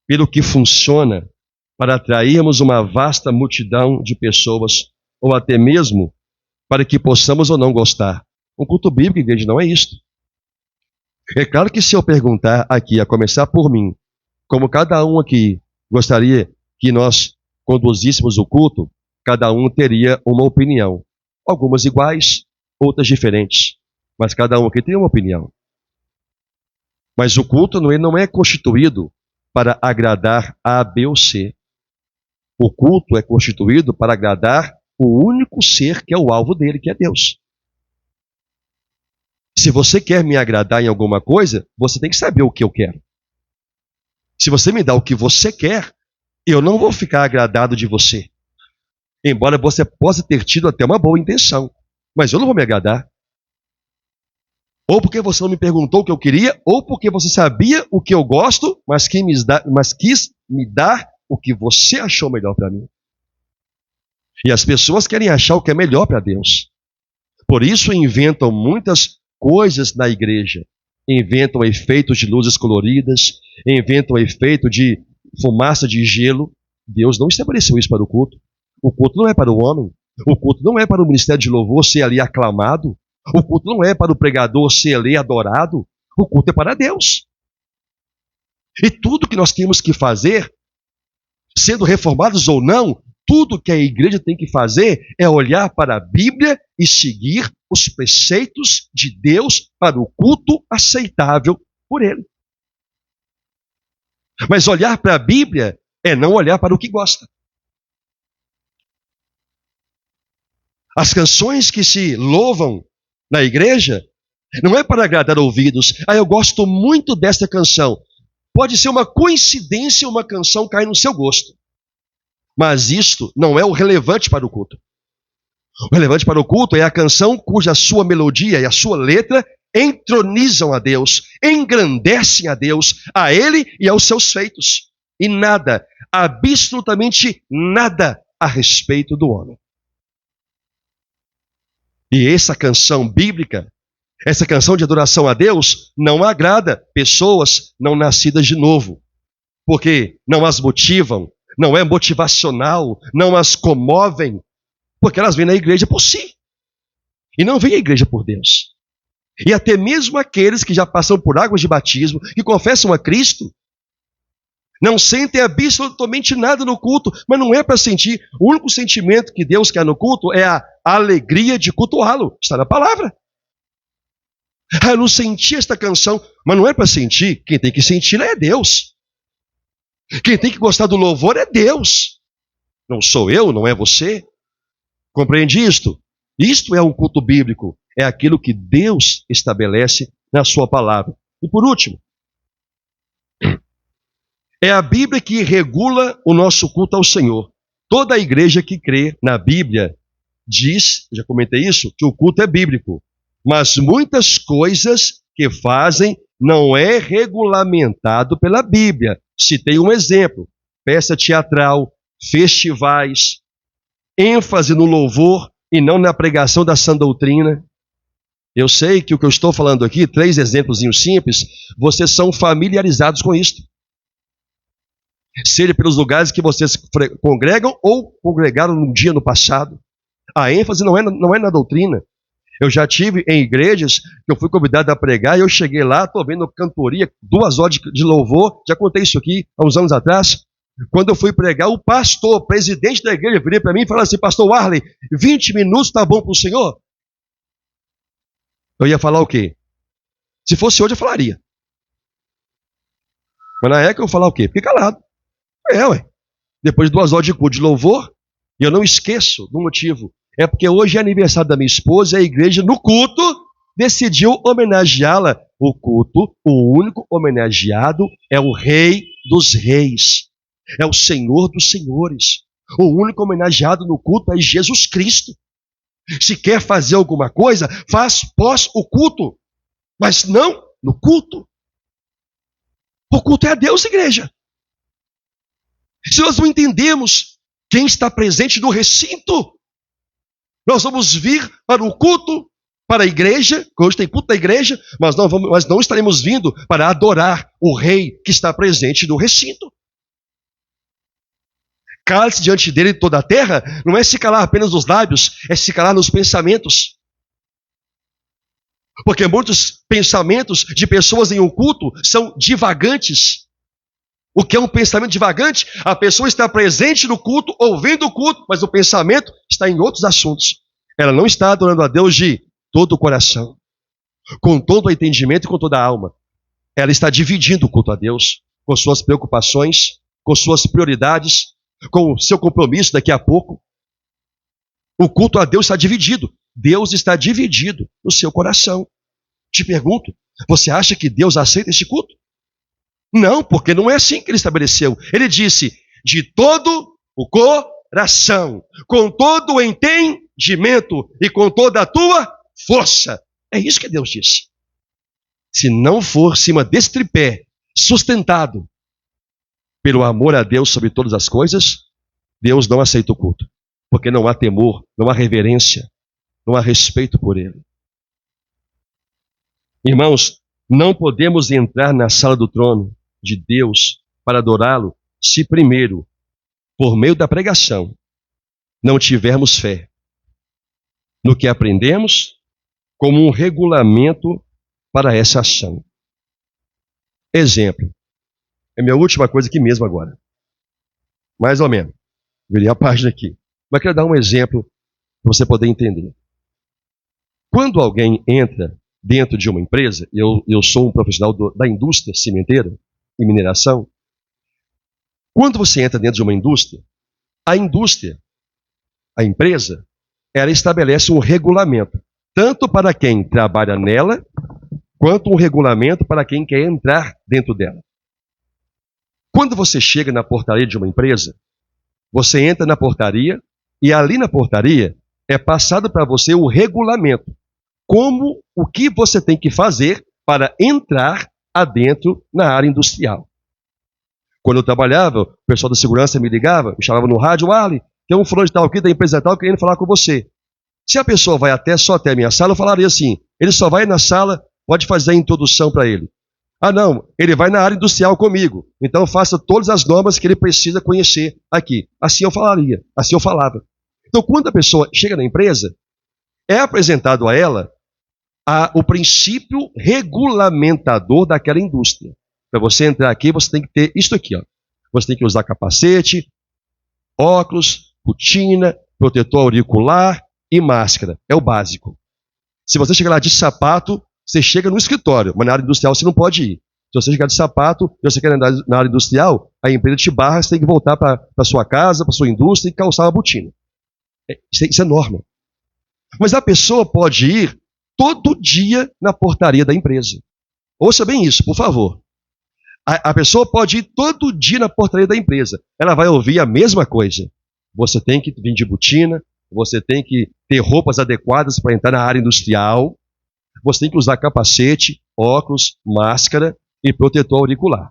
pelo que funciona para atrairmos uma vasta multidão de pessoas, ou até mesmo para que possamos ou não gostar. O culto bíblico, igreja, não é isto. É claro que se eu perguntar aqui, a começar por mim, como cada um aqui gostaria que nós conduzíssemos o culto, cada um teria uma opinião. Algumas iguais, outras diferentes. Mas cada um aqui tem uma opinião. Mas o culto não é constituído para agradar A, B ou C. O culto é constituído para agradar o único ser que é o alvo dele, que é Deus. Se você quer me agradar em alguma coisa, você tem que saber o que eu quero. Se você me dá o que você quer, eu não vou ficar agradado de você. Embora você possa ter tido até uma boa intenção, mas eu não vou me agradar. Ou porque você não me perguntou o que eu queria, ou porque você sabia o que eu gosto, mas quis me dar o que você achou melhor para mim. E as pessoas querem achar o que é melhor para Deus. Por isso inventam muitas coisas na igreja. Inventam efeitos de luzes coloridas, inventam efeito de fumaça de gelo. Deus não estabeleceu isso para o culto. O culto não é para o homem. O culto não é para o ministério de louvor ser ali aclamado. O culto não é para o pregador ser ali adorado. O culto é para Deus. E tudo que nós temos que fazer, sendo reformados ou não, tudo que a igreja tem que fazer é olhar para a Bíblia e seguir os preceitos de Deus para o culto aceitável por Ele. Mas olhar para a Bíblia é não olhar para o que gosta. As canções que se louvam na igreja não é para agradar ouvidos. Eu gosto muito dessa canção. Pode ser uma coincidência uma canção cair no seu gosto. Mas isto não é o relevante para o culto. O relevante para o culto é a canção cuja sua melodia e a sua letra entronizam a Deus, engrandecem a Deus, a Ele e aos seus feitos. E nada, absolutamente nada a respeito do homem. E essa canção bíblica, essa canção de adoração a Deus, não agrada pessoas não nascidas de novo. Porque não as motivam, não é motivacional, não as comovem, porque elas vêm na igreja por si. E não vêm à igreja por Deus. E até mesmo aqueles que já passam por águas de batismo, que confessam a Cristo, não sentem absolutamente nada no culto, mas não é para sentir. O único sentimento que Deus quer no culto é a alegria de cultuá-lo. Está na palavra. Eu não senti esta canção, mas não é para sentir. Quem tem que sentir é Deus. Quem tem que gostar do louvor é Deus. Não sou eu, não é você. Compreende isto? Isto é um culto bíblico. é aquilo que Deus estabelece na sua palavra. E por último, é a Bíblia que regula o nosso culto ao Senhor. Toda a igreja que crê na Bíblia diz, já comentei isso, que o culto é bíblico. Mas muitas coisas que fazem não é regulamentado pela Bíblia. Citei um exemplo: peça teatral, festivais, ênfase no louvor e não na pregação da sã doutrina. Eu sei que o que eu estou falando aqui, 3 exemplos simples, vocês são familiarizados com isso. Seja pelos lugares que vocês congregam ou congregaram num dia no passado. A ênfase não é na doutrina. Eu já tive em igrejas que eu fui convidado a pregar e eu cheguei lá, estou vendo cantoria, 2 horas de louvor, já contei isso aqui há uns anos atrás. Quando eu fui pregar, o pastor, presidente da igreja, virou para mim e falou assim: pastor Warley, 20 minutos está bom para o senhor? Eu ia falar o quê? Se fosse hoje eu falaria. Mas na época eu ia falar o quê? Fique calado. Ué. Depois de 2 horas de culto de louvor, e eu não esqueço do motivo. É porque hoje é aniversário da minha esposa e a igreja, no culto, decidiu homenageá-la. O culto, o único homenageado é o Rei dos Reis. É o Senhor dos Senhores. O único homenageado no culto é Jesus Cristo. Se quer fazer alguma coisa, faz pós o culto. Mas não no culto. O culto é a Deus, igreja. Se nós não entendemos quem está presente no recinto, nós vamos vir para o culto, para a igreja, que hoje tem culto da igreja, mas não estaremos vindo para adorar o Rei que está presente no recinto. Cale-se diante dele toda a terra, não é se calar apenas nos lábios, é se calar nos pensamentos. Porque muitos pensamentos de pessoas em um culto são divagantes. O que é um pensamento divagante? A pessoa está presente no culto, ouvindo o culto, mas o pensamento está em outros assuntos. Ela não está adorando a Deus de todo o coração, com todo o entendimento e com toda a alma. Ela está dividindo o culto a Deus, com suas preocupações, com suas prioridades, com o seu compromisso daqui a pouco. O culto a Deus está dividido. Deus está dividido no seu coração. Te pergunto, você acha que Deus aceita esse culto? Não, porque não é assim que ele estabeleceu. Ele disse, de todo o coração, com todo o entendimento e com toda a tua força. É isso que Deus disse. Se não for cima desse tripé, sustentado pelo amor a Deus sobre todas as coisas, Deus não aceita o culto. Porque não há temor, não há reverência, não há respeito por ele. Irmãos, não podemos entrar na sala do trono de Deus para adorá-lo se primeiro, por meio da pregação, não tivermos fé no que aprendemos como um regulamento para essa ação. Exemplo. É minha última coisa aqui mesmo agora. Mais ou menos. Virei a página aqui. Mas quero dar um exemplo para você poder entender. Quando alguém entra dentro de uma empresa, eu sou um profissional da indústria cimenteira e mineração. Quando você entra dentro de uma indústria, a empresa, ela estabelece um regulamento, tanto para quem trabalha nela, quanto um regulamento para quem quer entrar dentro dela. Quando você chega na portaria de uma empresa, você entra na portaria e ali na portaria é passado para você o regulamento, o que você tem que fazer para entrar adentro na área industrial. Quando eu trabalhava, o pessoal da segurança me ligava, me chamava no rádio, Warley, tem um fulano de tal aqui da empresa tal querendo falar com você. Se a pessoa vai só até a minha sala, eu falaria assim, ele só vai na sala, pode fazer a introdução para ele. Ah não, ele vai na área industrial comigo, então faça todas as normas que ele precisa conhecer aqui. Assim eu falaria, assim eu falava. Então quando a pessoa chega na empresa, é apresentado a ela o princípio regulamentador daquela indústria. Para você entrar aqui, você tem que ter isso aqui. Ó. Você tem que usar capacete, óculos, botina, protetor auricular e máscara. É o básico. Se você chegar lá de sapato, você chega no escritório, mas na área industrial você não pode ir. Se você chegar de sapato e você quer andar na área industrial, a empresa te barra, você tem que voltar para a sua casa, para a sua indústria e calçar uma botina. Isso é norma. Mas a pessoa pode ir todo dia na portaria da empresa. Ouça bem isso, por favor. A pessoa pode ir todo dia na portaria da empresa. Ela vai ouvir a mesma coisa. Você tem que vir de botina, você tem que ter roupas adequadas para entrar na área industrial, você tem que usar capacete, óculos, máscara e protetor auricular.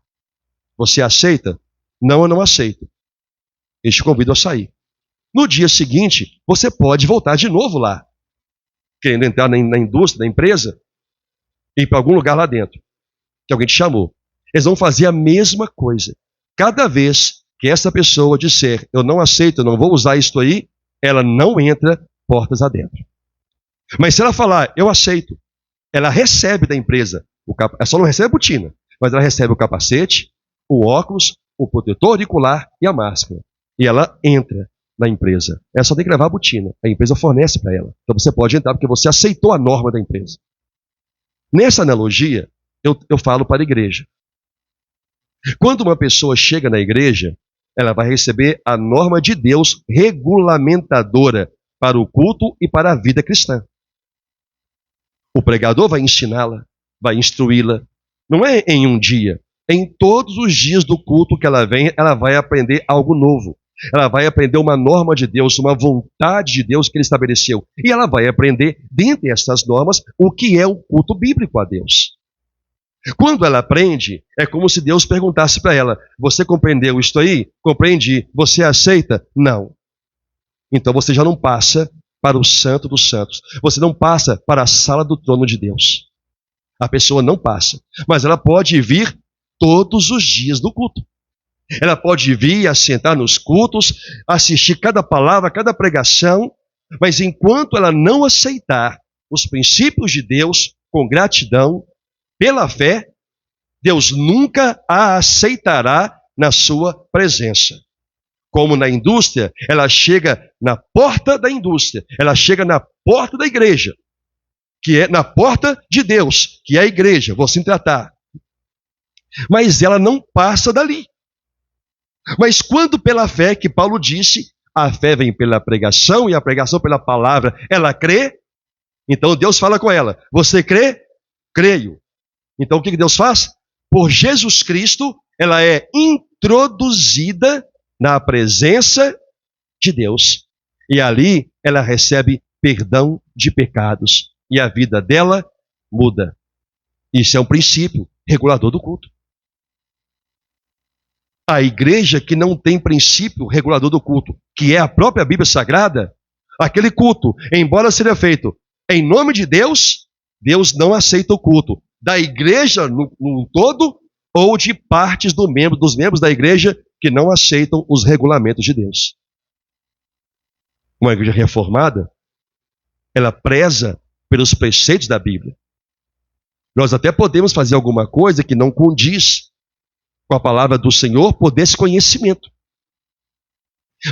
Você aceita? Não, eu não aceito. Eles te convidam a sair. No dia seguinte, você pode voltar de novo lá, querendo entrar na indústria, na empresa, e ir para algum lugar lá dentro, que alguém te chamou. Eles vão fazer a mesma coisa. Cada vez que essa pessoa disser, eu não aceito, eu não vou usar isto aí, ela não entra portas adentro. Mas se ela falar, eu aceito, ela recebe da empresa, ela só não recebe a botina, mas ela recebe o capacete, o óculos, o protetor auricular e a máscara. E ela entra na empresa. Ela só tem que levar a botina. A empresa fornece para ela. Então você pode entrar porque você aceitou a norma da empresa. Nessa analogia, eu falo para a igreja. Quando uma pessoa chega na igreja, ela vai receber a norma de Deus regulamentadora para o culto e para a vida cristã. O pregador vai ensiná-la, vai instruí-la. Não é em um dia. Em todos os dias do culto que ela vem, ela vai aprender algo novo. Ela vai aprender uma norma de Deus, uma vontade de Deus que Ele estabeleceu. E ela vai aprender, dentre essas normas, o que é o culto bíblico a Deus. Quando ela aprende, é como se Deus perguntasse para ela, você compreendeu isto aí? Compreendi. Você aceita? Não. Então você já não passa para o Santo dos Santos. Você não passa para a sala do trono de Deus. A pessoa não passa. Mas ela pode vir todos os dias do culto. Ela pode vir, assentar nos cultos, assistir cada palavra, cada pregação, mas enquanto ela não aceitar os princípios de Deus com gratidão, pela fé, Deus nunca a aceitará na sua presença. Como na indústria, ela chega na porta da indústria, ela chega na porta da igreja, que é na porta de Deus, que é a igreja, vou assim tratar. Mas ela não passa dali. Mas quando pela fé, que Paulo disse, a fé vem pela pregação e a pregação pela palavra, ela crê, então Deus fala com ela, você crê? Creio. Então o que Deus faz? Por Jesus Cristo, ela é introduzida na presença de Deus. E ali ela recebe perdão de pecados. E a vida dela muda. Isso é um princípio regulador do culto. A igreja que não tem princípio regulador do culto, que é a própria Bíblia Sagrada, aquele culto, embora seja feito em nome de Deus, Deus não aceita o culto da igreja no todo ou de partes dos membros da igreja que não aceitam os regulamentos de Deus. Uma igreja reformada, ela preza pelos preceitos da Bíblia. Nós até podemos fazer alguma coisa que não condiz com a palavra do Senhor por desconhecimento.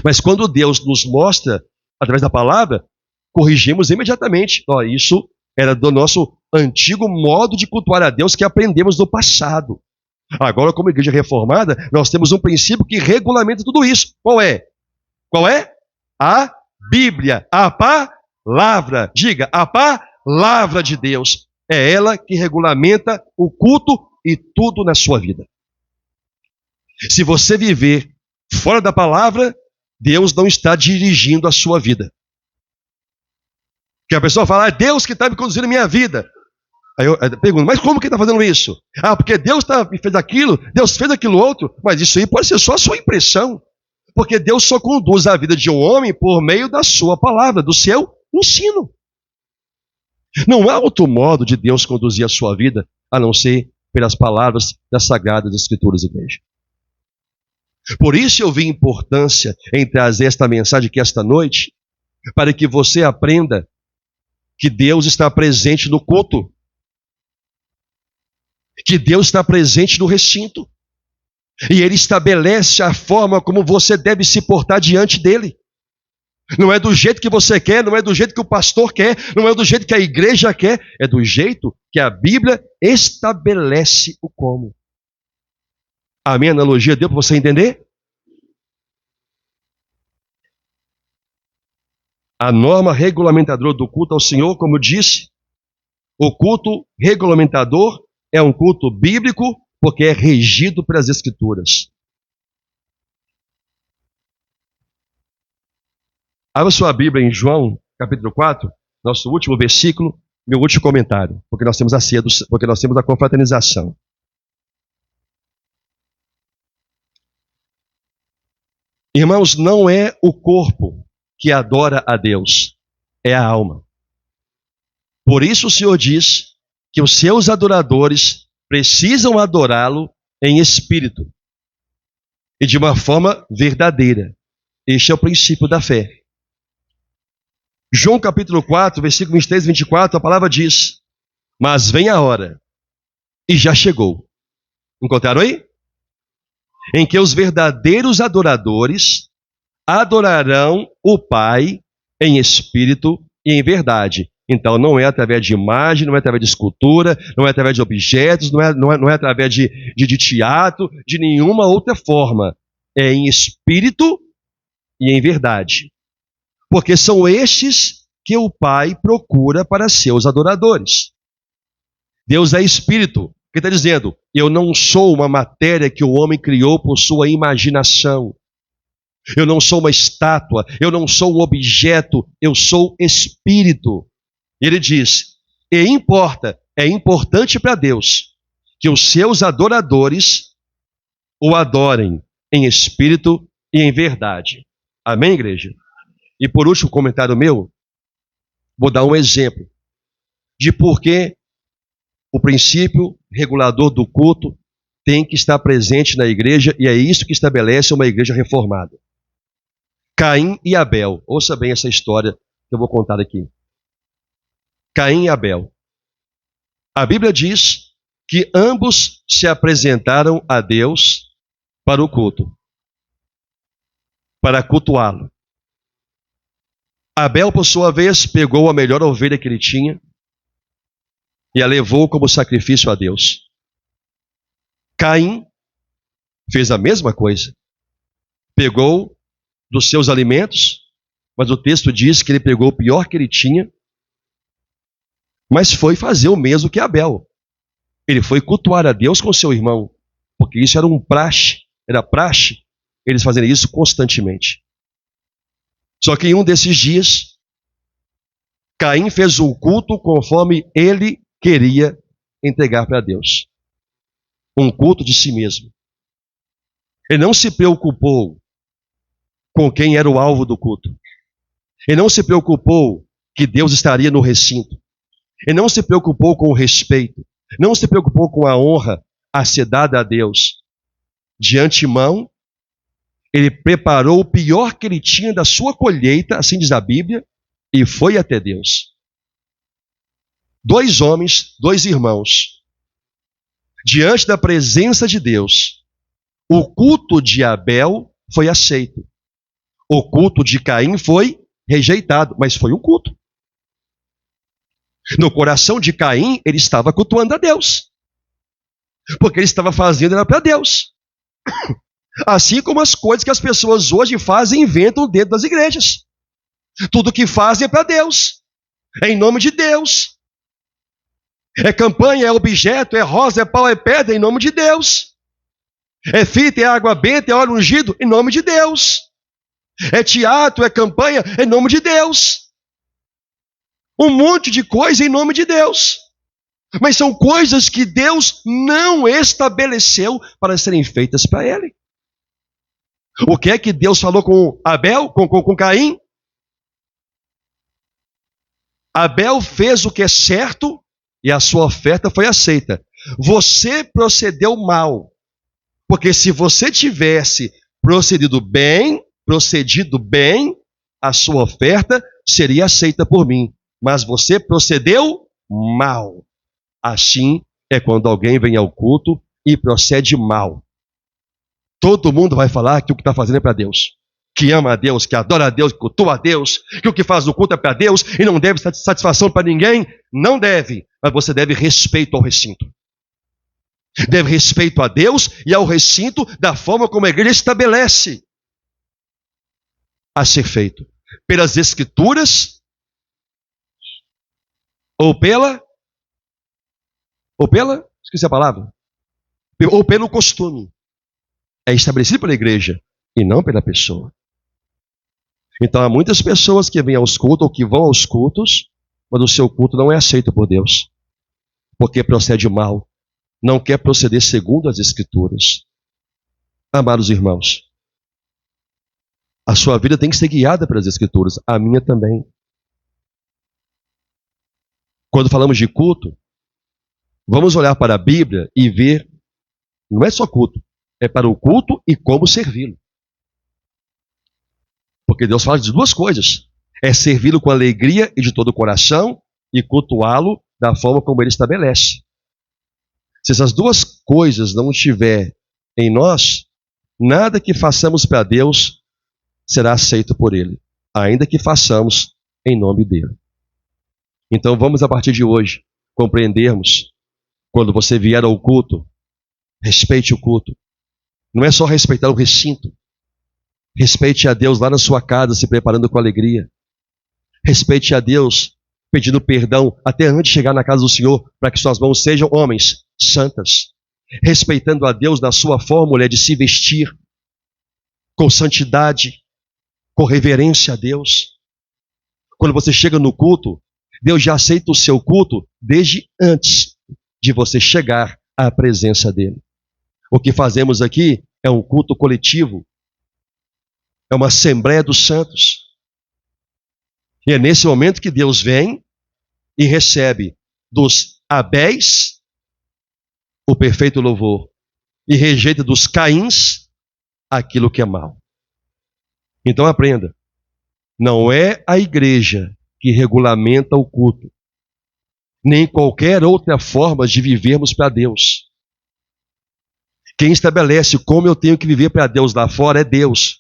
Mas quando Deus nos mostra, através da palavra, corrigimos imediatamente. Isso era do nosso antigo modo de cultuar a Deus que aprendemos no passado. Agora, como igreja reformada, nós temos um princípio que regulamenta tudo isso. Qual é? Qual é? A Bíblia, a palavra. Diga, a palavra de Deus. É ela que regulamenta o culto e tudo na sua vida. Se você viver fora da palavra, Deus não está dirigindo a sua vida. Porque a pessoa fala, é Deus que está me conduzindo a minha vida. Aí eu pergunto, mas como que está fazendo isso? Porque Deus fez aquilo, Deus fez aquilo outro. Mas isso aí pode ser só a sua impressão. Porque Deus só conduz a vida de um homem por meio da sua palavra, do seu ensino. Não há outro modo de Deus conduzir a sua vida, a não ser pelas palavras das Sagradas Escrituras, igreja. Por isso eu vi importância em trazer esta mensagem aqui esta noite, para que você aprenda que Deus está presente no culto, que Deus está presente no recinto, e Ele estabelece a forma como você deve se portar diante dEle. Não é do jeito que você quer, não é do jeito que o pastor quer, não é do jeito que a igreja quer, é do jeito que a Bíblia estabelece o como. A minha analogia deu para você entender? A norma regulamentadora do culto ao Senhor, como eu disse, O culto regulamentador é um culto bíblico porque é regido pelas Escrituras. Abra sua Bíblia em João, capítulo 4, nosso último versículo, meu último comentário, porque nós temos a ceia, porque nós temos a confraternização. Irmãos, não é o corpo que adora a Deus, é a alma. Por isso o Senhor diz que os seus adoradores precisam adorá-lo em espírito e de uma forma verdadeira. Este é o princípio da fé. João capítulo 4, versículo 23 e 24, a palavra diz: mas vem a hora, e já chegou. Encontraram aí? Em que os verdadeiros adoradores adorarão o Pai em espírito e em verdade. Então não é através de imagem, não é através de escultura, não é através de objetos, não é através de teatro, de nenhuma outra forma. É em espírito e em verdade. Porque são estes que o Pai procura para seus adoradores. Deus é espírito. Ele está dizendo, eu não sou uma matéria que o homem criou por sua imaginação. Eu não sou uma estátua, eu não sou um objeto, eu sou espírito. Ele diz, é importante para Deus que os seus adoradores o adorem em espírito e em verdade. Amém, igreja? E por último, comentário meu, vou dar um exemplo de por que o princípio regulador do culto tem que estar presente na igreja, e é isso que estabelece uma igreja reformada. Caim e Abel. Ouça bem essa história que eu vou contar aqui. Caim e Abel. A Bíblia diz que ambos se apresentaram a Deus para o culto, para cultuá-lo. Abel, por sua vez, pegou a melhor ovelha que ele tinha e a levou como sacrifício a Deus. Caim fez a mesma coisa. Pegou dos seus alimentos, mas o texto diz que ele pegou o pior que ele tinha, mas foi fazer o mesmo que Abel. Ele foi cultuar a Deus com seu irmão, porque isso era era praxe, eles fazerem isso constantemente. Só que em um desses dias, Caim fez um culto conforme ele queria entregar para Deus. Um culto de si mesmo. Ele não se preocupou com quem era o alvo do culto. Ele não se preocupou que Deus estaria no recinto. Ele não se preocupou com o respeito. Não se preocupou com a honra a ser dada a Deus. De antemão, ele preparou o pior que ele tinha da sua colheita, assim diz a Bíblia, e foi até Deus. 2 homens, 2 irmãos, diante da presença de Deus. O culto de Abel foi aceito. O culto de Caim foi rejeitado, mas foi um culto. No coração de Caim, ele estava cultuando a Deus. Porque ele estava fazendo era para Deus. Assim como as coisas que as pessoas hoje fazem e inventam dentro das igrejas. Tudo que fazem é para Deus. É em nome de Deus. É campanha, é objeto, é rosa, é pau, é pedra, em nome de Deus. É fita, é água benta, é óleo ungido, em nome de Deus. É teatro, é campanha, em nome de Deus. Um monte de coisa em nome de Deus. Mas são coisas que Deus não estabeleceu para serem feitas para Ele. O que é que Deus falou com Abel, com Caim? Abel fez o que é certo e a sua oferta foi aceita. Você procedeu mal. Porque se você tivesse procedido bem, a sua oferta seria aceita por mim. Mas você procedeu mal. Assim é quando alguém vem ao culto e procede mal. Todo mundo vai falar que o que está fazendo é para Deus. Que ama a Deus, que adora a Deus, que cultua a Deus, que o que faz no culto é para Deus e não deve satisfação para ninguém. Não deve, mas você deve respeito ao recinto. Deve respeito a Deus e ao recinto da forma como a igreja estabelece a ser feito. Pelas Escrituras ou pela Ou esqueci a palavra, ou pelo costume. É estabelecido pela igreja e não pela pessoa. Então há muitas pessoas que vêm aos cultos ou que vão aos cultos, mas o seu culto não é aceito por Deus, porque procede mal, não quer proceder segundo as Escrituras. Amados irmãos, a sua vida tem que ser guiada pelas Escrituras, a minha também. Quando falamos de culto, vamos olhar para a Bíblia e ver, não é só culto, é para o culto e como servi-lo. Porque Deus fala de duas coisas, é servi-lo com alegria e de todo o coração e cultuá-lo da forma como Ele estabelece. Se essas duas coisas não estiver em nós, nada que façamos para Deus será aceito por Ele, ainda que façamos em nome dEle. Então vamos a partir de hoje compreendermos, quando você vier ao culto, respeite o culto. Não é só respeitar o recinto. Respeite a Deus lá na sua casa, se preparando com alegria. Respeite a Deus, pedindo perdão até antes de chegar na casa do Senhor, para que suas mãos sejam, homens, santas. Respeitando a Deus na sua forma, mulher, de se vestir, com santidade, com reverência a Deus. Quando você chega no culto, Deus já aceita o seu culto desde antes de você chegar à presença dEle. O que fazemos aqui é um culto coletivo, é uma assembleia dos santos. E é nesse momento que Deus vem e recebe dos Abéis o perfeito louvor e rejeita dos Caíns aquilo que é mal. Então aprenda, não é a igreja que regulamenta o culto, nem qualquer outra forma de vivermos para Deus. Quem estabelece como eu tenho que viver para Deus lá fora é Deus.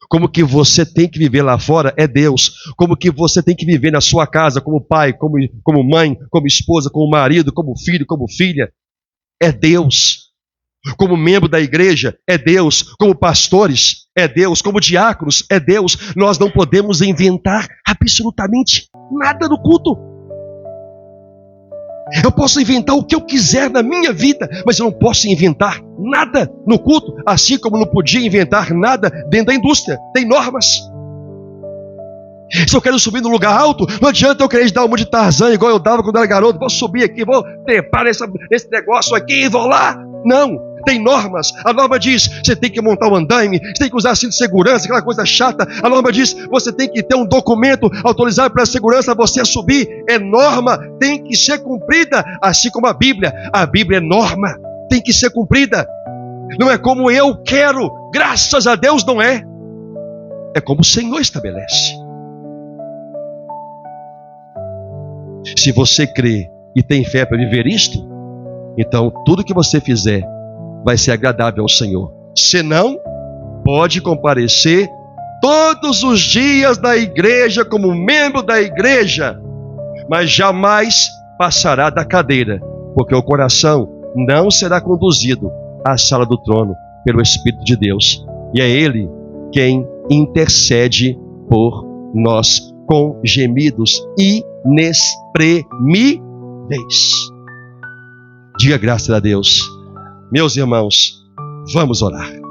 Como que você tem que viver lá fora é Deus. Como que você tem que viver na sua casa, como pai, como mãe, como esposa, como marido, como filho, como filha, é Deus. Como membro da igreja, é Deus. Como pastores, é Deus. Como diáconos, é Deus. Nós não podemos inventar absolutamente nada no culto. Eu posso inventar o que eu quiser na minha vida, mas eu não posso inventar nada no culto, assim como não podia inventar nada dentro da indústria. Tem normas. Se eu quero subir no lugar alto, não adianta eu querer dar uma de Tarzan, igual eu dava quando era garoto. Vou subir aqui, vou trepar nesse negócio aqui, vou lá. Não. Tem normas. A norma diz, você tem que montar um andaime, você tem que usar cinto de segurança, aquela coisa chata. A norma diz, você tem que ter um documento autorizado para a segurança, você subir. É norma, tem que ser cumprida. Assim como a Bíblia é norma, tem que ser cumprida. Não é como eu quero, graças a Deus não é. É como o Senhor estabelece. Se você crê e tem fé para viver isto, então tudo que você fizer vai ser agradável ao Senhor. Senão, pode comparecer todos os dias na igreja como membro da igreja, mas jamais passará da cadeira, porque o coração não será conduzido à sala do trono pelo Espírito de Deus. E é Ele quem intercede por nós com gemidos inexprimíveis. Diga graças a Deus. Meus irmãos, vamos orar.